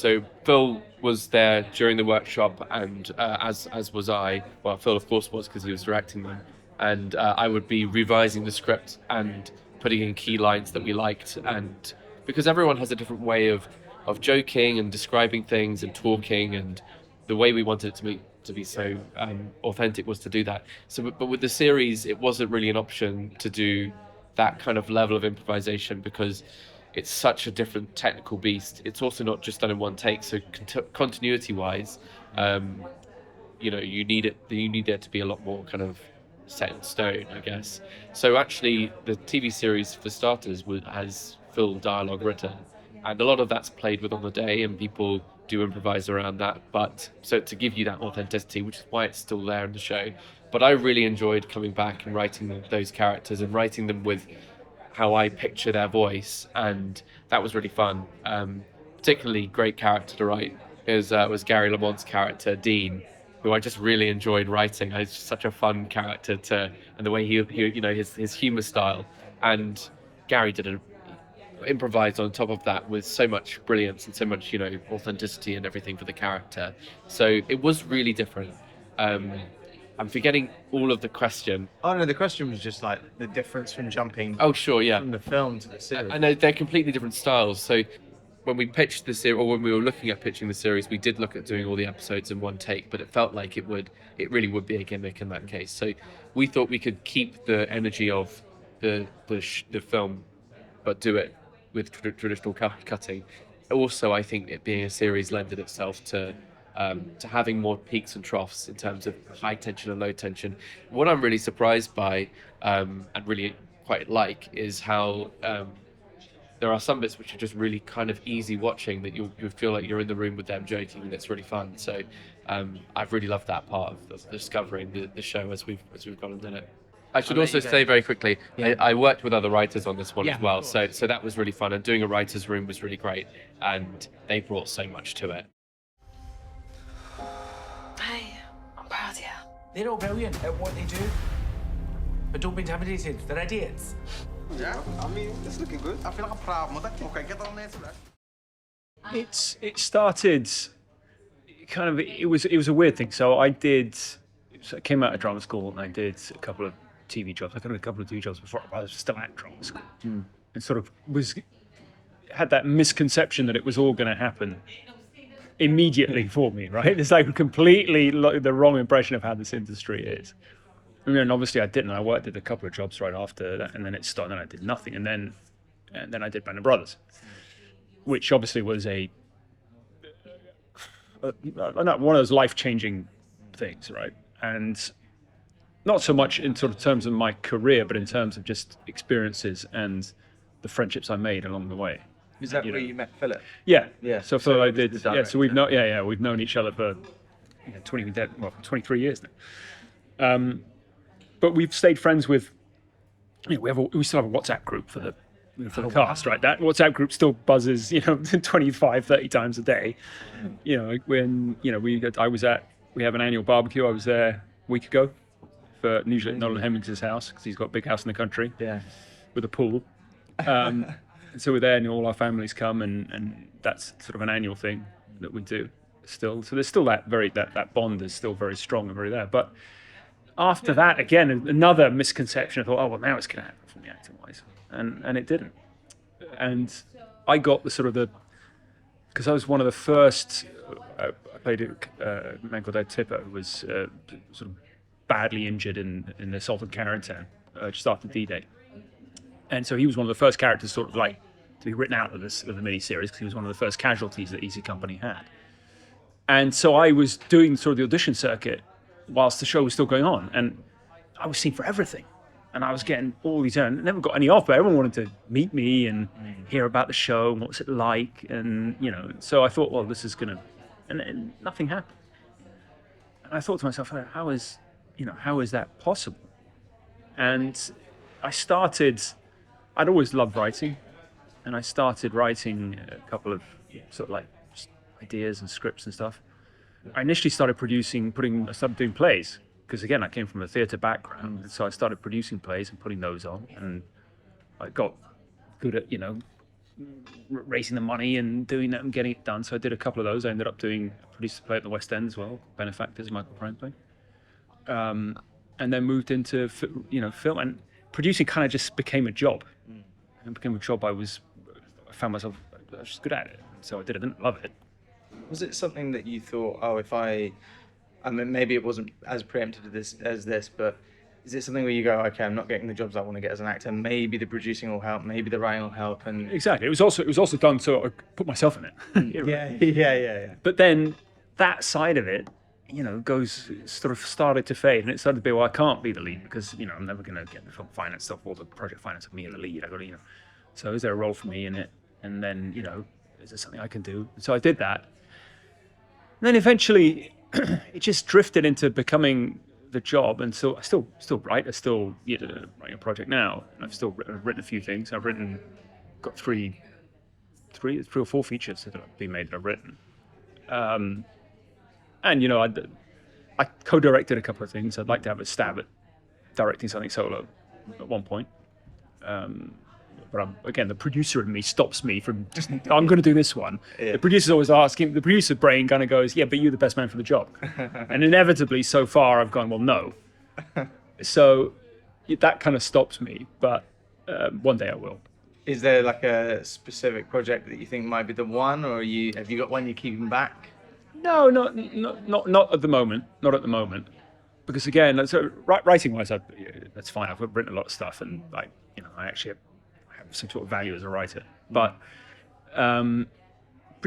Phil was there during the workshop, and as was I. Well, Phil of course was because he was directing them, and I would be revising the script and putting in key lines that we liked, and because everyone has a different way of joking and describing things and talking, and the way we wanted it to be so authentic was to do that. So, but with the series, it wasn't really an option to do that kind of level of improvisation because it's such a different technical beast. It's also not just done in one take. So continuity-wise, you need it to be a lot more kind of set in stone, I guess. So actually, the TV series, for starters, has full dialogue written, and a lot of that's played with on the day, and people do improvise around that. But so to give you that authenticity, which is why it's still there in the show. But I really enjoyed coming back and writing those characters and writing them with how I picture their voice, and that was really fun. Particularly great character to write was Gary Lamont's character Dean, who I just really enjoyed writing. He's just such a fun character and the way he his humor style, and Gary improvised on top of that with so much brilliance and so much authenticity and everything for the character. So it was really different. I'm forgetting all of the question. Oh no, the question was just like the difference from jumping. Oh sure, yeah. From the film to the series. I know they're completely different styles. So when we pitched the series, or when we were looking at pitching the series, we did look at doing all the episodes in one take, but it felt like it really would be a gimmick in that case. So we thought we could keep the energy of the film, but do it with traditional cutting. Also, I think it being a series lended itself to having more peaks and troughs in terms of high tension and low tension. What I'm really surprised by and really quite like is how there are some bits which are just really kind of easy watching, that you feel like you're in the room with them joking, and it's really fun. So I've really loved that part of discovering the show as we've gone and done it. I should also say very quickly, I worked with other writers on this one as well, so that was really fun, and doing a writer's room was really great, and they brought so much to it. Hey, I'm proud of you. They're all brilliant at what they do, but don't be intimidated. They're idiots. Yeah, I mean, it's looking good. I feel like I'm proud, mother. Okay, get on there to that. It started kind of, it was a weird thing. So I came out of drama school and I did a couple of TV jobs. I got a couple of TV jobs before I was still at drama school. And sort of had that misconception that it was all going to happen immediately for me, right? It's like completely the wrong impression of how this industry is. And obviously I didn't. I did a couple of jobs right after that, and then it started, and I did nothing. And then I did Band of Brothers, which obviously was one of those life-changing things, right? And not so much in sort of terms of my career, but in terms of just experiences and the friendships I made along the way. Is that where you met Philip? Yeah. Yeah. So Phil, I did. Yeah. So we've known each other for 23 years now. But we've stayed friends with. We still have a WhatsApp group for the cast, right? That WhatsApp group still buzzes, 25, 30 times a day. When we have an annual barbecue. I was there a week ago for usually Nolan Hemmings' house, because he's got a big house in the country. Yeah. With a pool. And so we're there, and all our families come, and that's sort of an annual thing that we do still. So there's still that bond is still very strong and very there. But after that, again, another misconception. I thought, oh well, now it's going to happen for me acting wise, and it didn't. And I got because I was one of the first. I played a man called Ed Tipper, who was sort of badly injured in the assault on Carentan just after D-Day, and so he was one of the first characters sort of like to be written out of the mini-series because he was one of the first casualties that Easy Company had. And so I was doing sort of the audition circuit whilst the show was still going on, and I was seen for everything. And I was getting all these, I never got any off, but everyone wanted to meet me and hear about the show and what was it like, and so I thought, well, this is gonna, and nothing happened. And I thought to myself, how is that possible? And I'd always loved writing, and I started writing a couple of sort of like just ideas and scripts and stuff. I initially started doing plays. Because again, I came from a theatre background, and so I started producing plays and putting those on, and I got good at raising the money and doing that and getting it done. So I did a couple of those. I ended up produced a play at the West End as well, Benefactors, Michael Prime play, and then moved into film, and producing kind of just became a job. And it became a job. I found myself I was just good at it, so I did it. I didn't love it. Was it something that you thought, oh, I mean, maybe it wasn't as preemptive as this, but is it something where you go, okay, I'm not getting the jobs I want to get as an actor. Maybe the producing will help. Maybe the writing will help. And exactly, it was also done so I put myself in it. Yeah. But then that side of it, sort of started to fade, and it started to be, well, I can't be the lead because I'm never going to get the film finance stuff or the project finance of me as the lead. I got to, so is there a role for me in it? And then is there something I can do? So I did that. And then eventually, it just drifted into becoming the job, and so I still write. I still writing a project now, and I've still written a few things. Got three or four features that have been made that I've written, and I co-directed a couple of things. I'd like to have a stab at directing something solo at one point. But again, the producer in me stops me from just, I'm going to do this one. Yeah. The producer's always asking, the producer brain kind of goes, yeah, but you're the best man for the job. And inevitably, so far, I've gone, well, no. So that kind of stops me, but one day I will. Is there like a specific project that you think might be the one, or have you got one you're keeping back? No, not at the moment. Not at the moment. Because again, so writing-wise, that's fine. I've written a lot of stuff, and I actually have some sort of value as a writer, but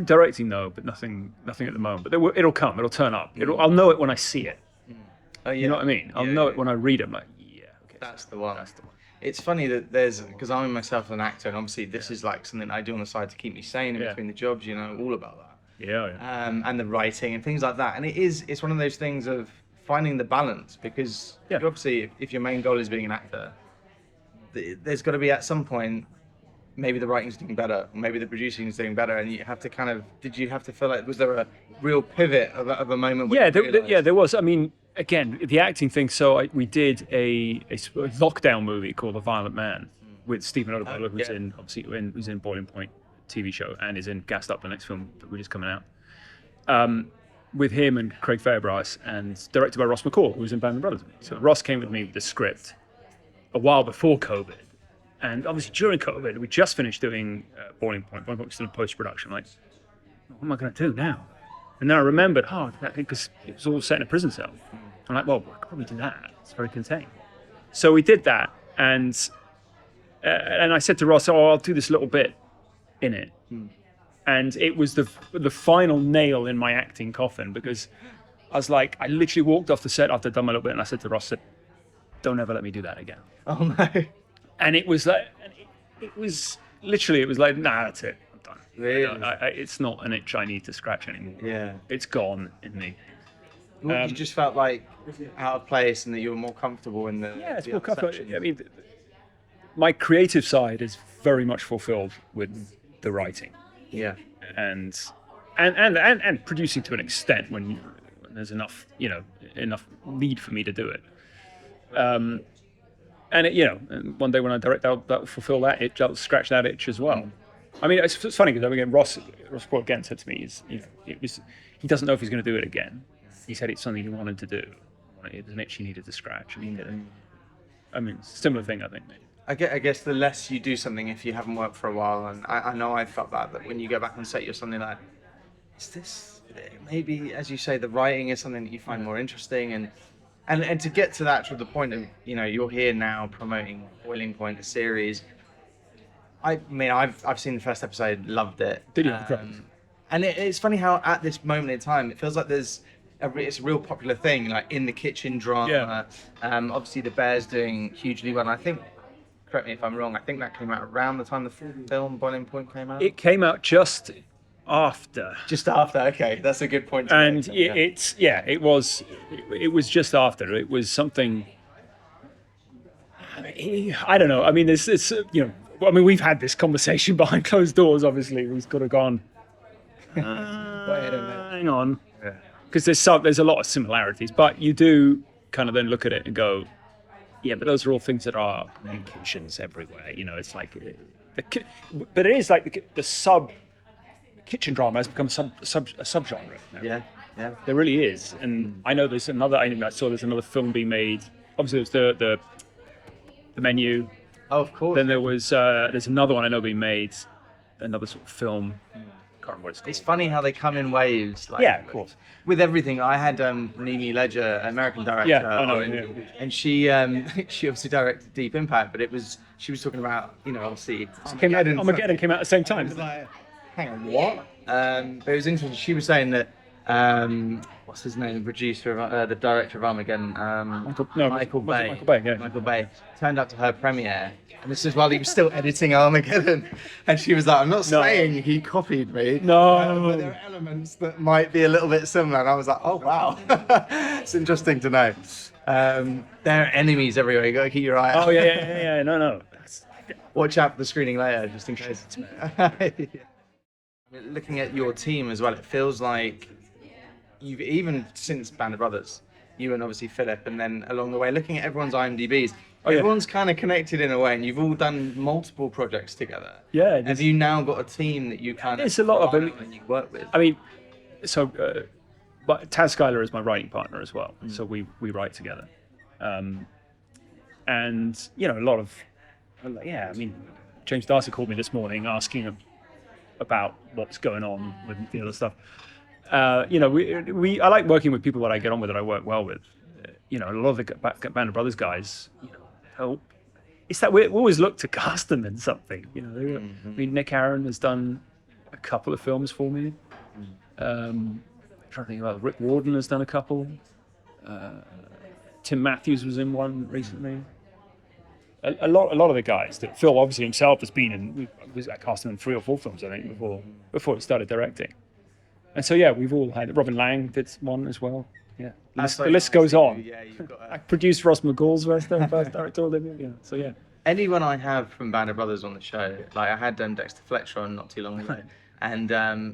directing, no, but nothing at the moment. But it'll come, it'll turn up. I'll know it when I see it. Oh, yeah. You know what I mean? I'll know it when I read it. I'm like, yeah, okay, that's the one. It's funny that because I'm myself an actor, and obviously this is like something I do on the side to keep me sane in between the jobs. all about that. Yeah. And the writing and things like that. And it's one of those things of finding the balance, because obviously if your main goal is being an actor, there's got to be at some point, maybe the writing's doing better, or maybe the producing is doing better, and you have to did you have to feel like, was there a real pivot of a moment? There was. I mean, again, the acting thing. So we did a lockdown movie called The Violent Man with Stephen Odebaugh, who's in Boiling Point TV show and is in Gassed Up, the next film that we're just coming out. With him and Craig Fairbrass, and directed by Ross McCall, who was in Band of Brothers. So Ross came with me with the script a while before COVID. And obviously during COVID, we just finished doing Boiling Point. Boiling Point was still in post-production. Like, what am I going to do now? And then I remembered, because it was all set in a prison cell. I'm like, well, I could probably do that. It's very contained. So we did that, and I said to Ross, I'll do this little bit in it. And it was the final nail in my acting coffin, because I was like, I literally walked off the set after I'd done my little bit, and I said to Ross, don't ever let me do that again. Oh, no. And it was like, nah, that's it. I'm done. Really? It's not an itch I need to scratch anymore. Yeah. It's gone in me. You just felt like out of place, and that you were more comfortable in the. Yeah, it's more comfortable. I mean, my creative side is very much fulfilled with the writing. Yeah. And producing to an extent when there's enough need for me to do it. And and one day when I direct, that'll fulfill that itch. That'll scratch that itch as well. I mean, it's funny because again, Ross Paul again said to me, he doesn't know if he's going to do it again. He said it's something he wanted to do, There's an itch you needed to scratch. I mean, similar thing, I think. I guess the less you do something if you haven't worked for a while, and I know I felt that when you go back on set, you're suddenly like, is this maybe, as you say, the writing is something that you find more interesting, and to get to that, to the point of, you know, you're here now promoting Boiling Point, the series. I mean, I've seen the first episode, loved it. Did you? And it's funny how at this moment in time, it feels like it's a real popular thing, like in the kitchen drama. Obviously, The Bear's doing hugely well. And I think, correct me if I'm wrong, I think that came out around the time the film Boiling Point came out. It came out just after. Just after, okay, that's a good point. And it was just after. It was something. I don't know. I mean, it's you know. I mean, we've had this conversation behind closed doors. Obviously, we've got to go on. Wait a minute. Hang on. Because there's a lot of similarities, but you do kind of then look at it and go, yeah, but those are all things that are in kitchens everywhere. You know, it's like, but it is like the sub kitchen drama has become a subgenre now. Yeah. There really is, and I know there's another. I saw there's another film being made. Obviously, there's the Menu. Oh, of course. Then there's another one I know being made, another sort of film. Can't remember what it's called. It's funny how they come in waves. Like, yeah, of course. With everything, I had Nimi Ledger, American director. Yeah, I know. And she obviously directed Deep Impact, but she was talking about, you know, obviously Armageddon came out at the same time. Like, hang on, what? But it was interesting. She was saying that what's his name? The producer, the director of Armageddon, Michael Bay. Michael Bay turned up to her premiere, and this is while he was still editing Armageddon, and she was like, "I'm not saying he copied me, but there are elements that might be a little bit similar." And I was like, "Oh wow, it's interesting to know." There are enemies everywhere. You got to keep your eye out. Oh yeah. No. Watch out for the screening later, just in case. Looking at your team as well, it feels like you've, even since Band of Brothers, you and obviously Philip, and then along the way, looking at everyone's IMDb's, everyone's kind of connected in a way, and you've all done multiple projects together. Yeah. Have you now got a team that you kind of... It's a lot of them. And you work with? I mean, so but Taz Skyler is my writing partner as well, so we write together. And, you know, a lot of... I mean, James Darcy called me this morning asking about what's going on with the other stuff. You know, I like working with people that I get on with, that I work well with. You know, a lot of the Band of Brothers guys, you know, help. It's that we always look to cast them in something. You know, I mean, Nick Aaron has done a couple of films for me. I'm trying to think about Rick Warden has done a couple. Tim Matthews was in one recently. A lot of the guys that Phil obviously himself has been in. I cast him in 3 or 4 films, I think, before he started directing. And so yeah, we've all had. Robin Lang did one as well. Yeah, the list goes on. Yeah, you've got I produced Ross McGall's first directorial debut. Yeah, so yeah. Anyone I have from Band of Brothers on the show, like I had Dexter Fletcher on not too long ago, and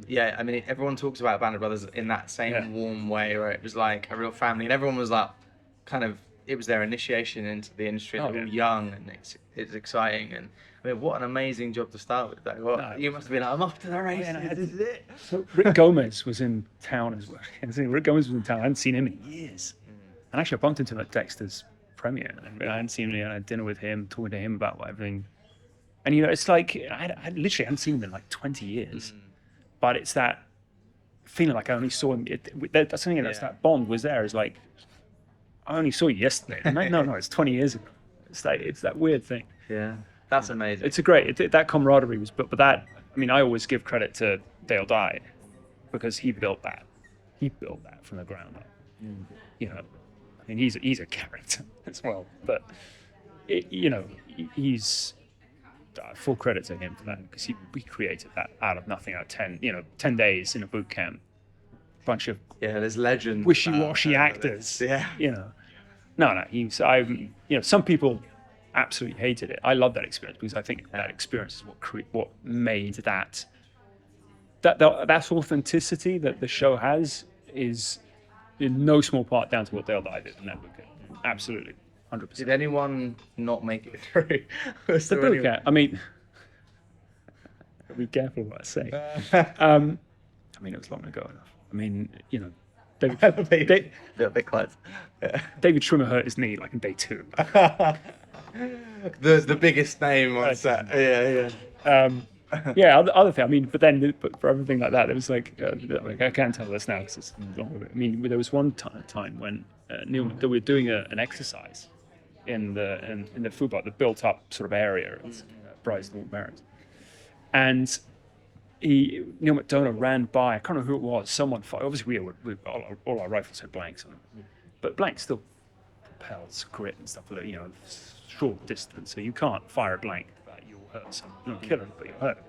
yeah, I mean, everyone talks about Band of Brothers in that same warm way, where it was like a real family, and everyone was like, kind of, it was their initiation into the industry. They're all young, and it's exciting, and I mean, what an amazing job to start with. Though. You must have been like, I'm off to the races. This is it. So Rick Gomez was in town as well. Rick Gomez was in town. I hadn't seen him in years. And actually, I bumped into him at Dexter's premiere. And I hadn't seen him. I had dinner with him, talking to him about everything. And, you know, it's like, I literally hadn't seen him in like 20 years. But it's that feeling like I only saw him. That's something that's that bond was there. It's like, I only saw you yesterday. And no, it's 20 years ago. It's that weird thing. Yeah. That's amazing. It's a great, that camaraderie was, but that, I mean, I always give credit to Dale Dye because he built that. He built that from the ground up. You know, I mean, he's a character as well, but, you know, he's full credit to him for that because we created that out of nothing, out of 10 days in a boot camp. Bunch of there's legends. Wishy-washy actors. Yeah. You know, no, you know, some people absolutely hated it. I love that experience because I think that experience is what made that authenticity that the show has is in no small part down to what Dale Dye did in that book. Absolutely, 100%. Did anyone not make it through? The book, I mean, be careful what I say. I mean, it was long ago enough. I mean, you know, bit close. Yeah. David Schwimmer hurt his knee like in day 2. the biggest name on set. Yeah. Other thing. I mean, but for everything like that, it was like I can't tell this now because it's long. I mean, there was one time when Neil, we were doing an exercise in the food bar, the built-up sort of area at Bryce North Barracks, and Neil McDonough ran by. I can't remember who it was. Someone fired. Obviously, all our rifles had blanks on them, but blanks still propels grit and stuff. Short distance, so you can't fire a blank. You'll hurt someone. You'll kill him, but you'll hurt him.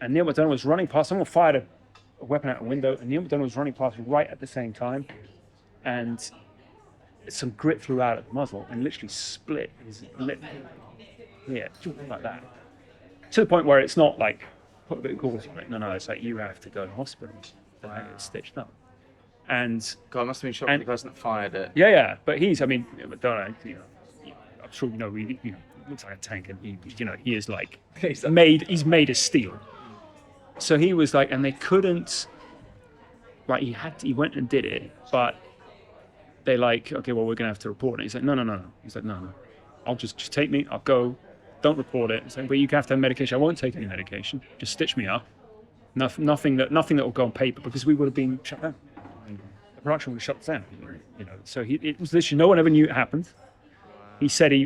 And Neil McDonough was running past. Someone fired a weapon out a window, and Neil McDonough was running past right at the same time, and some grit flew out at the muzzle and literally split his lip. Yeah, like that. To the point where it's not like put a bit of gauze on it. No, it's like you have to go to hospital and have it stitched up. And God, it must have been shocking the person that fired it. Yeah. But McDonough, I'm sure he looks like a tank, and he is like he's made of steel. So he was like, and they couldn't. Like he went and did it, but they like, okay, well, we're gonna have to report it. He's like, no. He's like, no. I'll just take me. I'll go. Don't report it. It's like, but you have to have medication. I won't take any medication. Just stitch me up. Nothing that will go on paper, because we would have been shut down. The production would have shut down. So it was literally no one ever knew it happened. He said he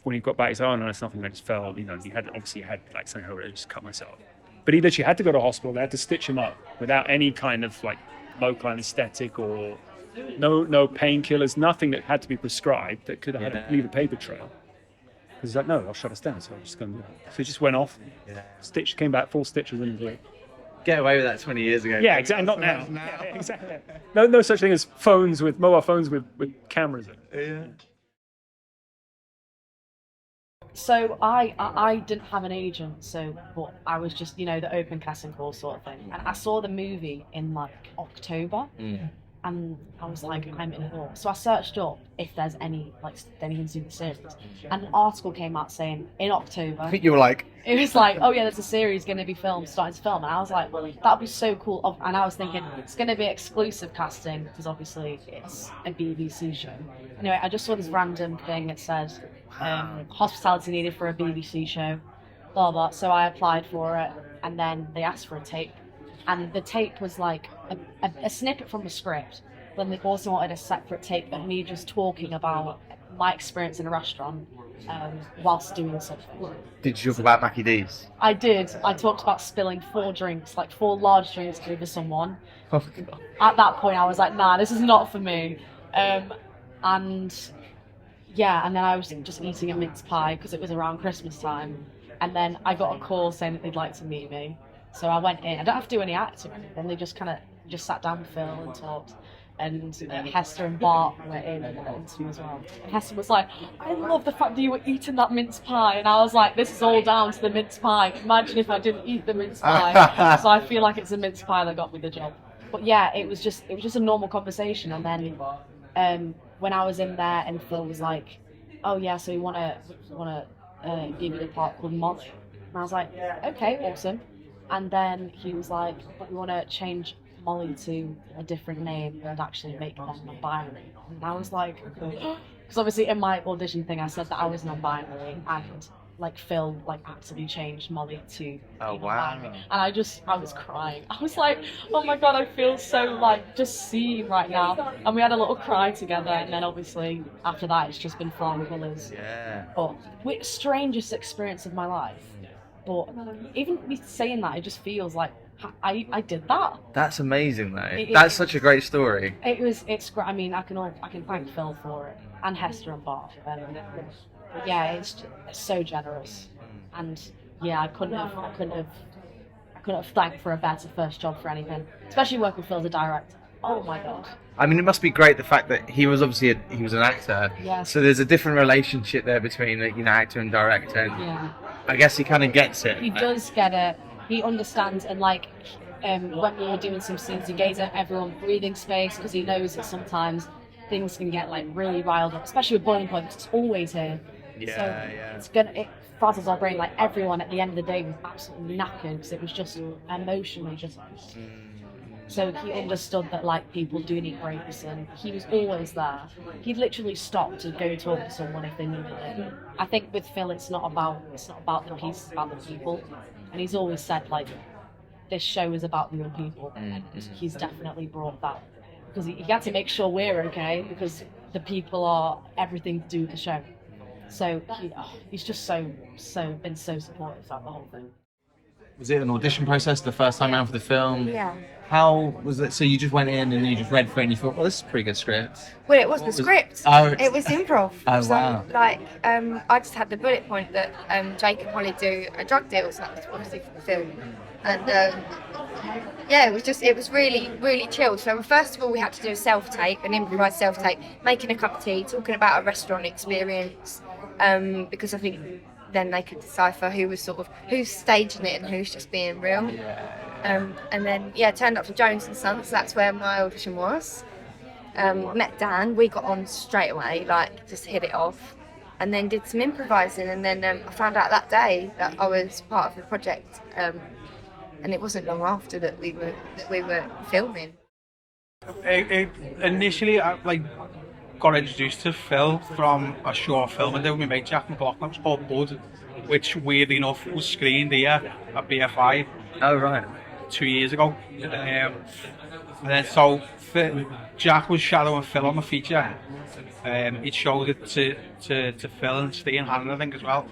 when he got back, he said, oh no, it's nothing. I just fell. He had like something over it. I just cut myself. But he literally had to go to hospital. They had to stitch him up without any kind of like local anesthetic or no painkillers, nothing that had to be prescribed that could have leave a paper trail. Because he's like, no, they'll shut us down. So I'm just going to do it. So he just went off, stitched, came back, full stitch within a week. Get away with that 20 years ago. Yeah, exactly. Not now. Yeah, exactly. No such thing as mobile phones with cameras in it. Yeah. So I didn't have an agent, but I was just, the open casting call sort of thing. And I saw the movie in like October, and I was like, I'm in awe. So I searched up if there's anything to do with the series, and an article came out saying in October. I think you were like, it was like, oh yeah, there's a series going to be starting to film, and I was like, that'd be so cool. And I was thinking it's going to be exclusive casting because obviously it's a BBC show. Anyway, I just saw this random thing that said hospitality needed for a BBC show, blah blah. So I applied for it, and then they asked for a tape, and the tape was like a snippet from the script. Then they also wanted a separate tape of me just talking about my experience in a restaurant whilst doing something. Did you talk about Mackie D's? I did. I talked about spilling 4 large drinks over someone. Oh, God. At that point, I was like, nah, this is not for me. And then I was just eating a mince pie because it was around Christmas time. And then I got a call saying that they'd like to meet me. So I went in. I don't have to do any acting or anything. They just sat down with Phil and talked. And Hester and Bart were in the interview as well. And Hester was like, I love the fact that you were eating that mince pie. And I was like, this is all down to the mince pie. Imagine if I didn't eat the mince pie. So I feel like it's a mince pie that got me the job. But yeah, it was just a normal conversation. And then when I was in there and Phil was like, oh yeah, so we want to give you a part called Molly. And I was like, okay, awesome. And then he was like, but we want to change Molly to a different name and actually make them non-binary. And I was like, because obviously in my audition thing I said that I was non-binary, and like Phil actively changed Molly to non-binary. And I was crying. I was like, oh my god, I feel so just seen right now. And we had a little cry together, and then obviously after that it's just been flying colours. Yeah. But strangest experience of my life. But even me saying that, it just feels like I did that. That's amazing, though. That's such a great story. It's great. I mean, I can thank Phil for it, and Hester and Bart. Yeah, it's so generous, and yeah, I couldn't have thanked for a better first job for anything, especially working with Phil as a director. Oh my god. I mean, it must be great the fact that he was obviously he was an actor. Yeah. So there's a different relationship there between actor and director. And yeah. I guess he kind of gets it. He does get it. He understands, and when we were doing some scenes, he gave everyone breathing space because he knows that sometimes things can get really riled up, especially with boiling point, because it's always here. Yeah. So it frazzles our brain. Everyone at the end of the day was absolutely knackered because it was just emotionally just. So he understood that like people do need breaks, and he was always there. He'd literally stop to go talk to someone if they needed it. I think with Phil, it's not about the piece, it's about the people. And he's always said like, this show is about the young people. He's definitely brought that, because he had to make sure we're okay, because the people are everything to do with the show. So he's just been so supportive throughout the whole thing. Was it an audition process the first time around for the film? Yeah. How was it? So you just went in and you just read through it and you thought, well, this is a pretty good script. Well, it wasn't a script. Oh, it was improv. Oh, So, wow. like, I just had the bullet point that Jake and Holly do a drug deal, so that was obviously for the film. And yeah, it was really, really chill. So first of all, we had to do a self-tape, an improvised self-tape, making a cup of tea, talking about a restaurant experience, because I think then they could decipher who's staging it and who's just being real. And then turned up to Jones and Sons. That's where my audition was. Met Dan. We got on straight away, like just hit it off, and then did some improvising. And then I found out that day that I was part of the project. And it wasn't long after that we were filming. Initially, I got introduced to Phil from a short film I did with my mate Jack McLaughlin. It was called Bud, which weirdly enough was screened here at BFI. Oh right. 2 years ago. And then so Jack was shadowing Phil on the feature. He showed it to Phil and Steve Hannon, I think, as well.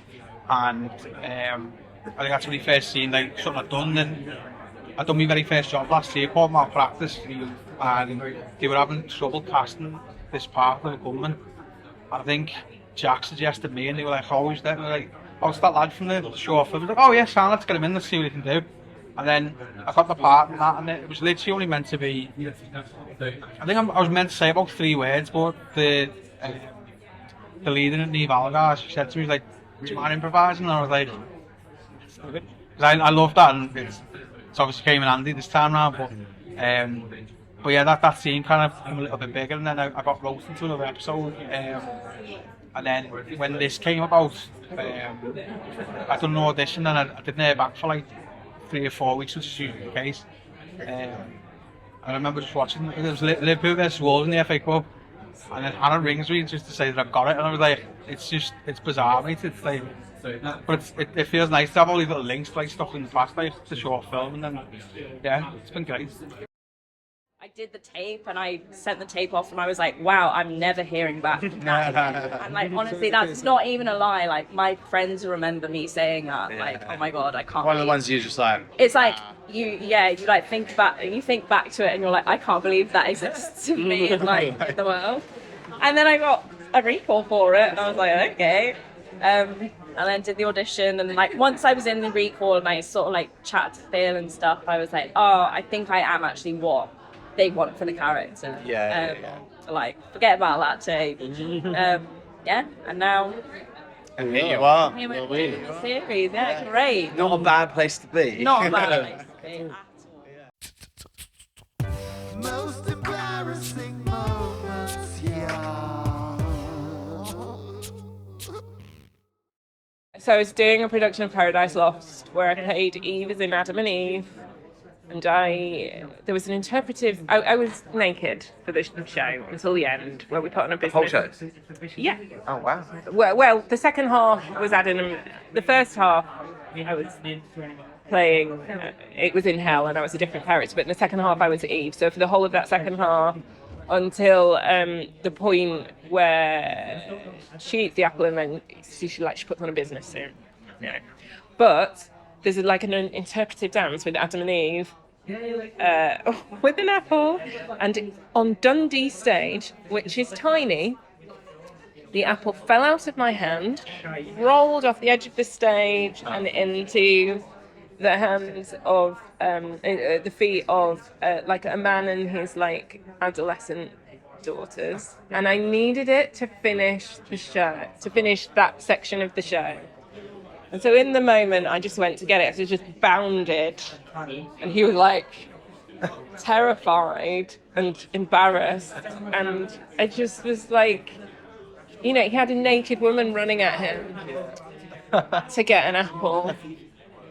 And I think that's when he first seen like something I'd done. Then I'd done my very first job last year called Malpractice, and they were having trouble casting this part of the government. I think Jack suggested me, and they were like, "Oh, who's that?" And like, "Oh, it's that lad from the short film." I was like, "Oh yeah, Sam, let's get him in. Let's see what he can do." And then I got the part and that, and it was literally only meant to be. I think I was meant to say about 3 words, but the lead in it, Neve Algar, she said to me, like, "Do you mind improvising?" And I was like, I love that, and it's obviously came in handy this time round. But yeah, that scene kind of became a little bit bigger, and then I got roped into another episode. And then when this came about, I done an audition, and I didn't hear back for like 3 or 4 weeks, which is usually the case. And I remember just watching, it was Liverpool versus Wolves in the FA Cup, and then Hannah rings me just to say that I've got it, and I was like, it's bizarre, mate. It's like, but it feels nice to have all these little links like stuff in the past, like it's a short film, and then yeah, it's been great. I did the tape and I sent the tape off and I was like, wow, I'm never hearing back from that. And like, honestly, that's not even a lie. Like, my friends remember me saying that. Like, oh my God, I can't. One of the ones you're just like. It's like, you like think back to it and you're like, I can't believe that exists in me in like the world. And then I got a recall for it and I was like, okay. And then did the audition, and like once I was in the recall and I sort of like chatted to Phil and stuff, I was like, oh, I think I am actually what they want for the character. Like, forget about that tape. Yeah, and now. And here you are. Here we're in the series, yeah, great. Not a bad place to be. Not a bad place to be. Most embarrassing moments, So I was doing a production of Paradise Lost where I played Eve as in Adam and Eve, and there was an interpretive. I was naked for the show until the end, where we put on a business. The whole show? Yeah. Oh wow. Well, the second half was Adam, and the first half I was playing. It was in hell, and I was a different character. But in the second half, I was Eve. So for the whole of that second half, until the point where she eats the apple and then she puts on a business suit. Yeah. But there's like an interpretive dance with Adam and Eve with an apple, and on Dundee stage, which is tiny, the apple fell out of my hand, rolled off the edge of the stage and into the hands of the feet of like a man and his like adolescent daughters, and I needed it to finish the show, to finish that section of the show. And so in the moment I just went to get it, so I just bounded, and he was like terrified and embarrassed, and I just was like, he had a naked woman running at him to get an apple.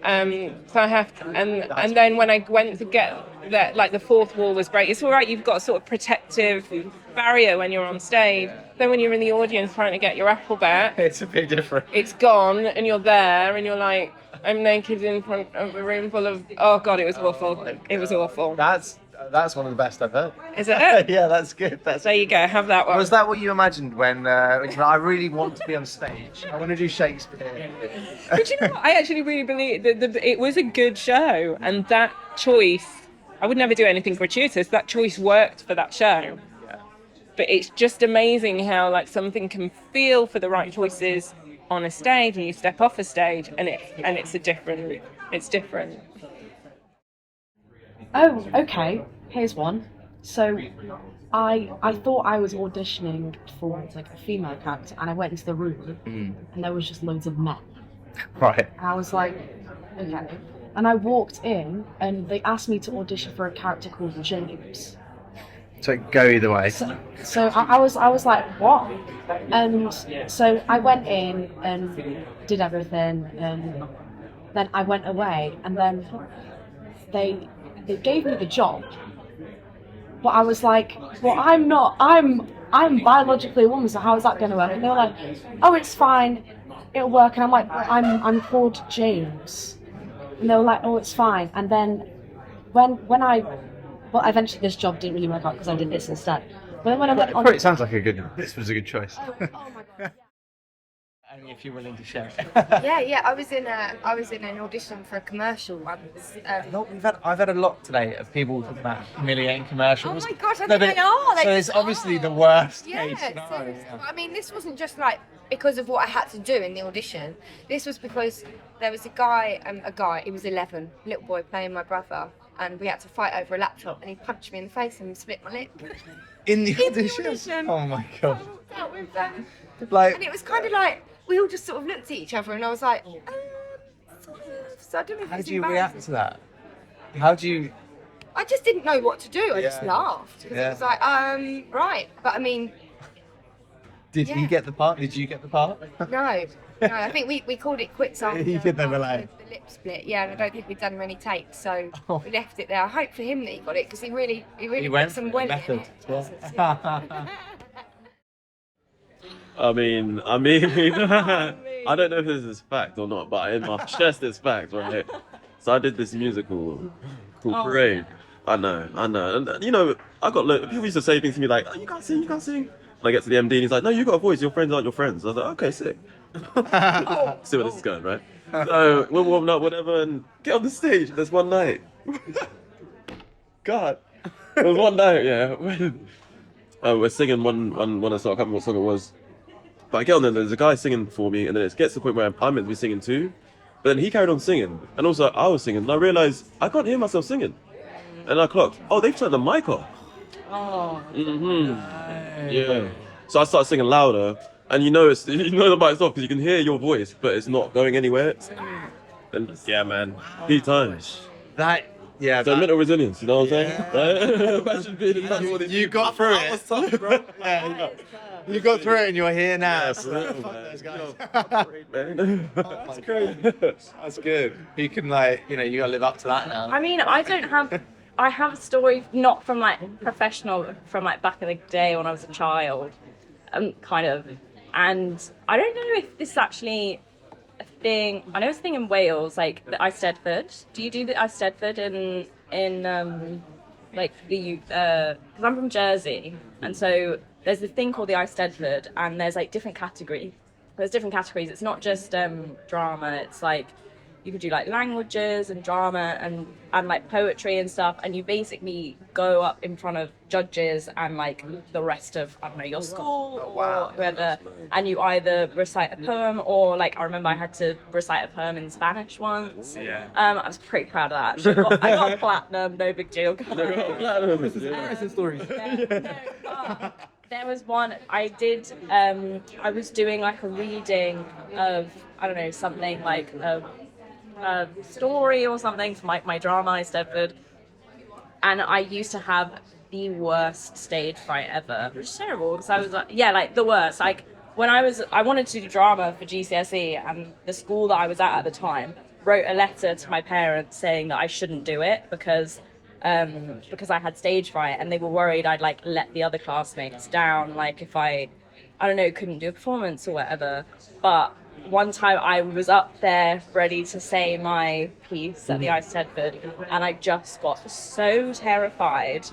So I have to, and then when I went to get that, like the fourth wall was break. It's all right, you've got a sort of protective barrier when you're on stage. Then when you're in the audience trying to get your apple back, It's a bit different. it's gone, and you're there, and you're like, I'm naked in front of a room full of. Oh God, it was awful. It was awful. That's one of the best I've heard. Is it? Yeah, that's good. There you go. Have that one. Was that what you imagined when I really want to be on stage? I want to do Shakespeare. But you know what? I actually really believe that it was a good show, and that choice, I would never do anything gratuitous. That choice worked for that show. Yeah. But it's just amazing how like something can feel for the right choices on a stage, and you step off a stage, and it's different. Oh, okay. Here's one. So, I thought I was auditioning for like a female character, and I went into the room, and there was just loads of men. Right. And I was like, okay. And I walked in, and they asked me to audition for a character called James. So go either way. So I was like, what? And so I went in and did everything, and then I went away, and then they gave me the job, but I was like, well, I'm biologically a woman, so how is that going to work? And they were like, oh, it's fine, it'll work. And I'm like, I'm called James, and they were like, oh, it's fine. And then well, eventually this job didn't really work out because I did this instead. But then when I went on, It sounds like this was a good choice. oh my god. Only if you're willing to share it. Yeah. I was in an audition for a commercial once. I've had a lot today of people talking about humiliating commercials. Oh my gosh, I No, think but- they are. So it's obviously the worst case Yeah, scenario. so, I mean, this wasn't just like because of what I had to do in the audition. This was because there was a guy, he was 11, little boy playing my brother, and we had to fight over a laptop, and he punched me in the face and split my lip. In the audition? Oh my god. Like, And it was kind of like, we all just sort of looked at each other, and I was like, so I don't know if how it's do you embarrassing. react to that? How do you? I just didn't know what to do. I just Yeah. laughed. 'Cause Yeah. It was like, right. But I mean, Did he get the part? Did you get the part? no. I think we called it quits after You did, they were like. the lip split. Yeah, and I don't think we'd done many takes, so we left it there. I hope for him that he got it because he really went put some for well the in method. it. Yeah. I mean, I don't know if this is fact or not, but in my chest it's fact, right? So I did this musical called Parade. I know. And you know, people used to say things to me like, oh, you can't sing. And I get to the MD and he's like, no, you got a voice, your friends aren't your friends. I was like, okay, sick. See where this is going, right? So we're warming up, whatever, and get on the stage. There's one night. God. There was one night, yeah, when we're singing one I can't remember what song it was. But I get on there's a guy singing for me, and then it gets to the point where I'm meant to be singing too. But then he carried on singing, and also I was singing, and I realised I can't hear myself singing. And I clocked, oh, they've turned the mic off. Oh. Yeah. So I started singing louder, and the mic's off because you can hear your voice, but it's not going anywhere. And yeah, man, key times. So mental resilience, you know what I'm saying? Right? Imagine being in that audience. You got through it. was tough, bro. You got through it and you're here now. Yeah, so for real, fuck man. those guys. That's crazy. That's good. You can you gotta live up to that now. I mean, I have a story not from like professional, from like back in the day when I was a child, kind of. And I don't know if this is actually a thing. I know it's a thing in Wales, like the Eisteddfod. Do you do the Eisteddfod in like the youth? Because I'm from Jersey, and so there's this thing called the Eisteddfod, and there's like different categories. There's different categories. It's not just drama. It's like you could do like languages and drama and like poetry and stuff, and you basically go up in front of judges and like the rest of, I don't know, your school or whoever, and you either recite a poem or like I remember I had to recite a poem in Spanish once. I was pretty proud of that. I got platinum, no big deal. Embarrassing stories. There was one I did, I was doing like a reading of, I don't know, something like a story or something for my drama, Eisteddfod, and I used to have the worst stage fright ever, which is terrible because I was like the worst. Like when I wanted to do drama for GCSE, and the school that I was at the time, wrote a letter to my parents saying that I shouldn't do it because I had stage fright, and they were worried I'd like let the other classmates down, like if I don't know, couldn't do a performance or whatever. But one time I was up there ready to say my piece at the Ice Tedford, and I just got so terrified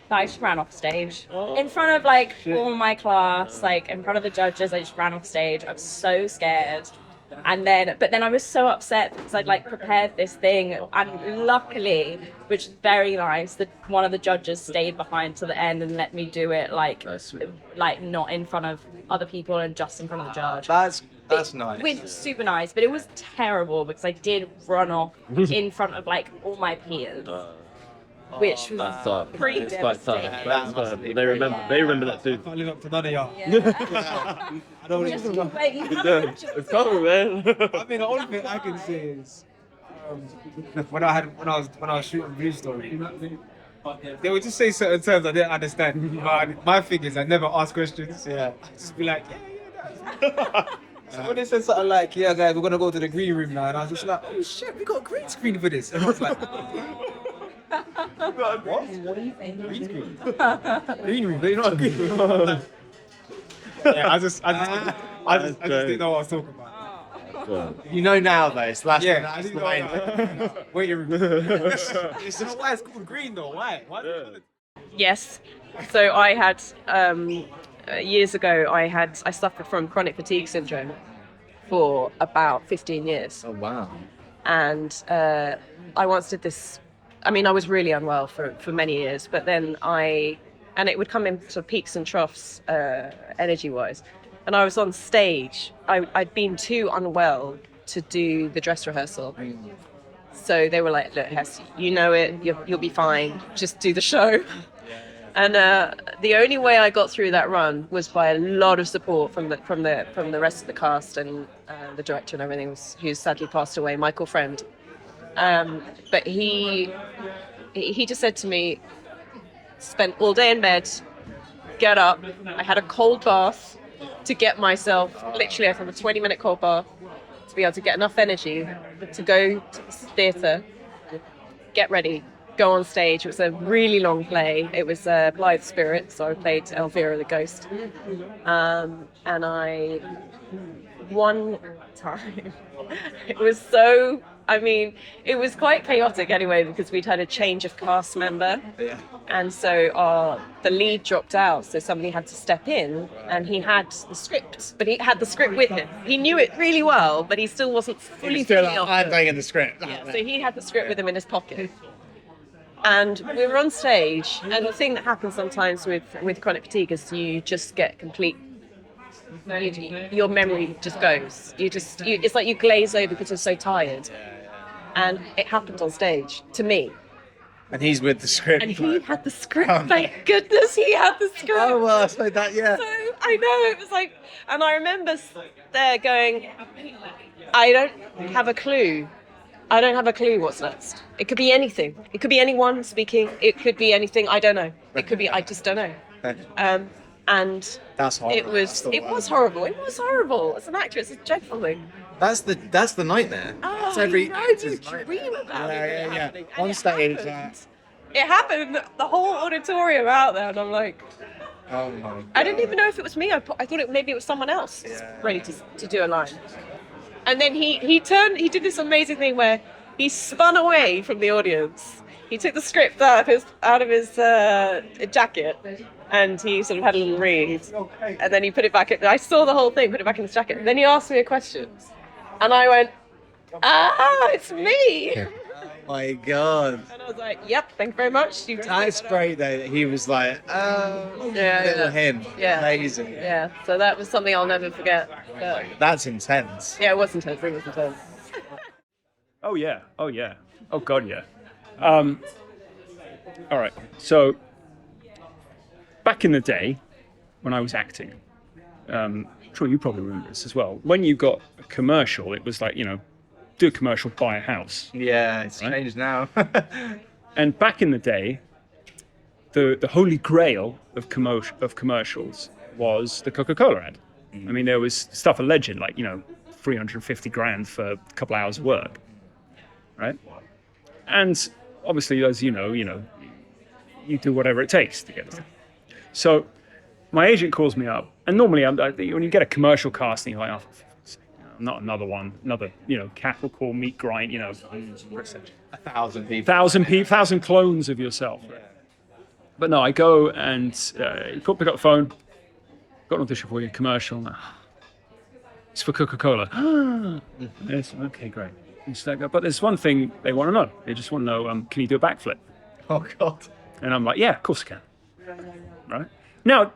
that I just ran off stage in front of like all my class, like in front of the judges. I just ran off stage. I was so scared. But then I was so upset because I'd like prepared this thing, and luckily, which is very nice, that one of the judges stayed behind to the end and let me do it like not in front of other people and just in front of the judge. That's nice. Which was super nice, but it was terrible because I did run off in front of like all my peers. Which was pretty devastating. They remember that too. I can't live up to none of y'all. I don't Just even know. wait. It's coming, man. I mean, the only thing I can say is when I was shooting Blue Story, they would just say certain terms I didn't understand. But my thing is I never ask questions. Yeah. I just be like, yeah. So when they said something like, yeah guys, we're gonna go to the green room now, and I was just like, oh shit, we got a green screen for this. And I was like, what? Green screen? Green room, they're not a green room. Yeah, I just didn't know what I was talking about. You know now though, it's last Yeah, I didn't know. Waiting room. It's not why it's called green though. Why? Yes. So I had years ago. I suffered from chronic fatigue syndrome for about 15 years. Oh wow. And I once did this. I mean, I was really unwell for many years, but then and it would come in sort of peaks and troughs, energy-wise. And I was on stage. I'd been too unwell to do the dress rehearsal. So they were like, look, Hess, you know it, you'll be fine, just do the show. And the only way I got through that run was by a lot of support from the rest of the cast and the director and everything, who sadly passed away, Michael Friend. But he just said to me, spent all day in bed, get up. I had a cold bath to get myself, literally I had a 20-minute cold bath to be able to get enough energy to go to the theatre, get ready, go on stage. It was a really long play. It was Blythe Spirit, so I played Elvira the Ghost. And I, one time, it was quite chaotic anyway, because we'd had a change of cast member. Yeah. And so the lead dropped out, so somebody had to step in, and he had the script, but he had the script with him. He knew it really well, but he still wasn't fully I'm banging the script. Yeah, so he had the script with him in his pocket. And we were on stage, and the thing that happens sometimes with chronic fatigue is you just get your memory just goes. It's like you glaze over because you're so tired. And it happened on stage to me. And he's with the script. And he had the script. Thank goodness he had the script. Oh well, I suppose that, yeah. So I know, it was like, and I remember there going, I don't have a clue. I don't have a clue what's next. It could be anything. It could be anyone speaking. It could be anything. I don't know. It could be, I just don't know. And that's horrible. It was horrible. It was horrible. As an actress, it's a dreadful thing. That's the nightmare. Oh, every you dream about it. Yeah. On stage. It happened. The whole auditorium out there, and I'm like, oh my God. I didn't even know if it was me. I thought maybe it was someone else ready to do a line. And then he did this amazing thing where he spun away from the audience. He took the script out of his jacket, and he sort of had a little read, and then he put it back in. I saw the whole thing, put it back in his jacket. And then he asked me a question, and I went, it's me. Oh my God. And I was like, yep, thank you very much. That's great though, that he was like, little him. Yeah. Amazing. Yeah, so that was something I'll never forget. That's intense. Yeah, it was intense. It was intense. Oh yeah. Oh God, yeah. All right. So back in the day, when I was acting, sure you probably remember this as well. When you got a commercial, it was like, do a commercial, buy a house. Yeah, it's changed now. And back in the day, the holy grail of commercials was the Coca-Cola ad. I mean, there was stuff alleged like, 350 grand for a couple hours of work. right? And obviously, as you know, you do whatever it takes to get it. So my agent calls me up, and normally when you get a commercial casting, you're like, oh, not another one, cattle call, meat grind, 1,000 people. 1,000 clones of yourself. Right? But no, I go and pick up the phone, got an audition for you, commercial. It's for Coca-Cola. Yes, okay, great. But there's one thing they want to know. They just want to know, can you do a backflip? Oh, God. And I'm like, yeah, of course I can. Right? Now,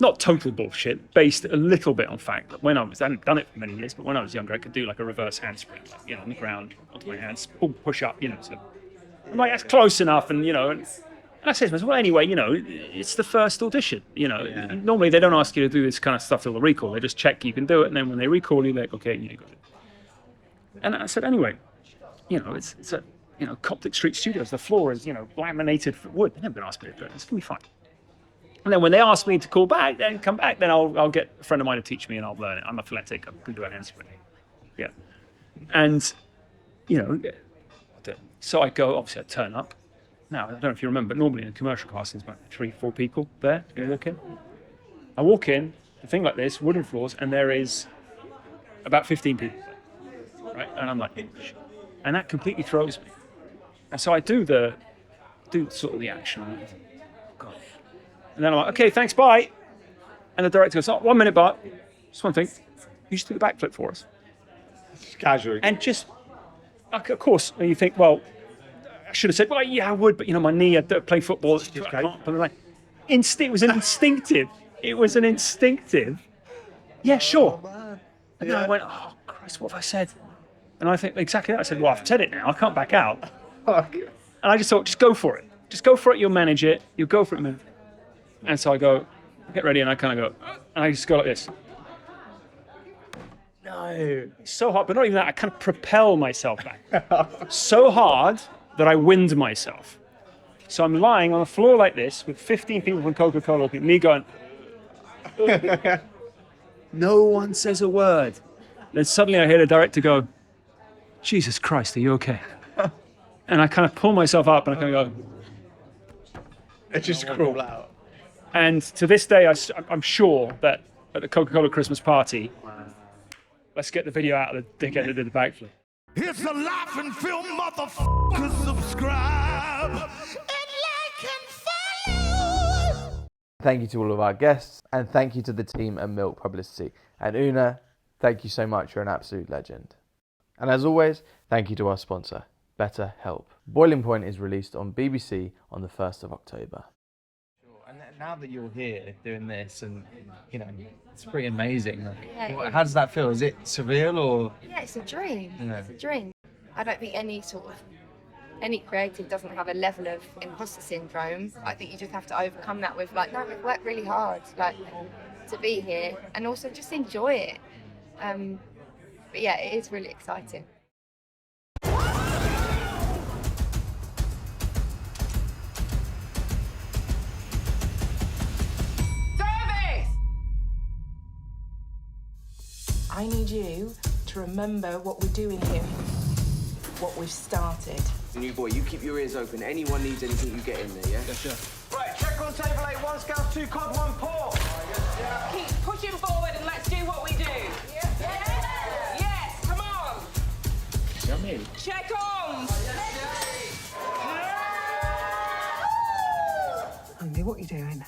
not total bullshit, based a little bit on fact that I hadn't done it for many years, but when I was younger, I could do like a reverse handspring, on the ground, onto my hands, push up, so I'm like, that's close enough, and I said to myself, well, anyway, it's the first audition, Normally they don't ask you to do this kind of stuff till the recall, they just check you can do it, and then when they recall you, they're like, okay, you got it. And I said, anyway, it's a, Coptic Street Studios, the floor is, laminated wood, they're never going to ask me to do it, it's going to be fine. And then when they ask me to come back, then I'll get a friend of mine to teach me and I'll learn it. I'm athletic, I can do a handspring. Yeah. And, so I go, obviously I turn up. Now, I don't know if you remember, but normally in a commercial casting, there's about 3-4 people there. You look in. I walk in, a thing like this, wooden floors, and there is about 15 people there. Right? And I'm like, and that completely throws me. And so I do sort of the action. And then I'm like, okay, thanks, bye. And the director goes, 1 minute, Bart. Just one thing. You should do the backflip for us. Casually. And just, of course, you think, well, I should have said, well, yeah, I would, but my knee, I play football. It was an instinctive. It was an instinctive. Yeah, sure. And then I went, oh, Christ, what have I said? And I think exactly that. I said, well, I've said it now. I can't back out. And I just thought, just go for it. Just go for it. You'll manage it. You'll go for it. And so I go, get ready, and I kind of go, and I just go like this. No. It's so hard, but not even that. I kind of propel myself back. So hard that I wind myself. So I'm lying on a floor like this with 15 people from Coca-Cola, me going, no one says a word. Then suddenly I hear the director go, Jesus Christ, are you okay? And I kind of pull myself up and I kind of go. It just crawl out. And to this day, I'm sure that at the Coca-Cola Christmas party, let's get the video out of the dickhead that did the backflip. It's a Life and Film, motherfucker. Subscribe and like and follow. Thank you to all of our guests, and thank you to the team at Milk Publicity. And Una, thank you so much. You're an absolute legend. And as always, thank you to our sponsor, BetterHelp. Boiling Point is released on BBC on the 1st of October. And now that you're here doing this, and it's pretty amazing. Yeah, How does that feel? Is it surreal or? Yeah, it's a dream. Yeah. It's a dream. I don't think any creative doesn't have a level of imposter syndrome. I think you just have to overcome that with we've worked really hard, to be here, and also just enjoy it. But yeah, it is really exciting. I need you to remember what we're doing here, what we've started. New boy, you keep your ears open. Anyone needs anything, you get in there, yeah? Yes, sir. Right, check on table 8, 1 scout, 2 cod, 1 port. Keep pushing forward and let's do what we do. Yes, yes, come on. Come in. Check on. Andy, what are you doing?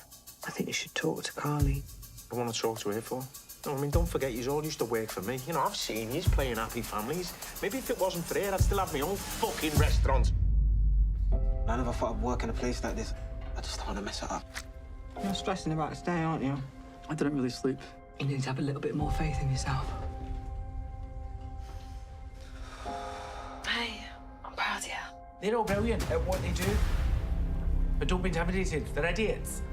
I think you should talk to Carly. I want to talk to her for. No, I mean, don't forget, you all used to work for me. I've seen you playing Happy Families. Maybe if it wasn't for her, I'd still have my own fucking restaurant. I never thought I'd work in a place like this. I just don't want to mess it up. You're stressing about this day, aren't you? I didn't really sleep. You need to have a little bit more faith in yourself. Hey, I'm proud of you. They're all brilliant at what they do. But don't be intimidated. They're idiots.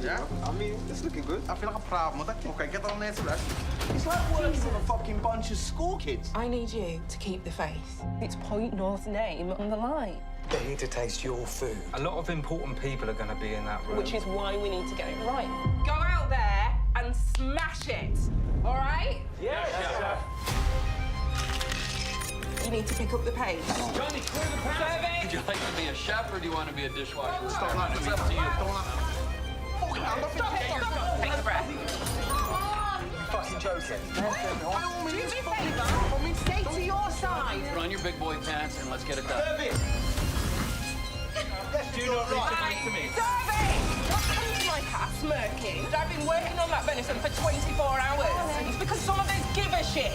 Yeah, I mean, it's looking good. I feel like a proud mother. Okay, get on there to rest. It's like working with a fucking bunch of school kids. I need you to keep the faith. It's Point North's name on the line. They need to taste your food. A lot of important people are going to be in that room. Which is why we need to get it right. Go out there and smash it, all right? Yes, sir. You need to pick up the pace. Johnny, clear the path. Would you like to be a chef or do you want to be a dishwasher? Stop that. It's up to you. Stop. Take a breath. Fucking joking. Do me a favour. Want me to stay to your side? Put on your big boy pants and let's get it done. Do not reach to me. Survey! What's coming to my car smirking? I've been working on that venison for 24 hours. It's because some of us give a shit.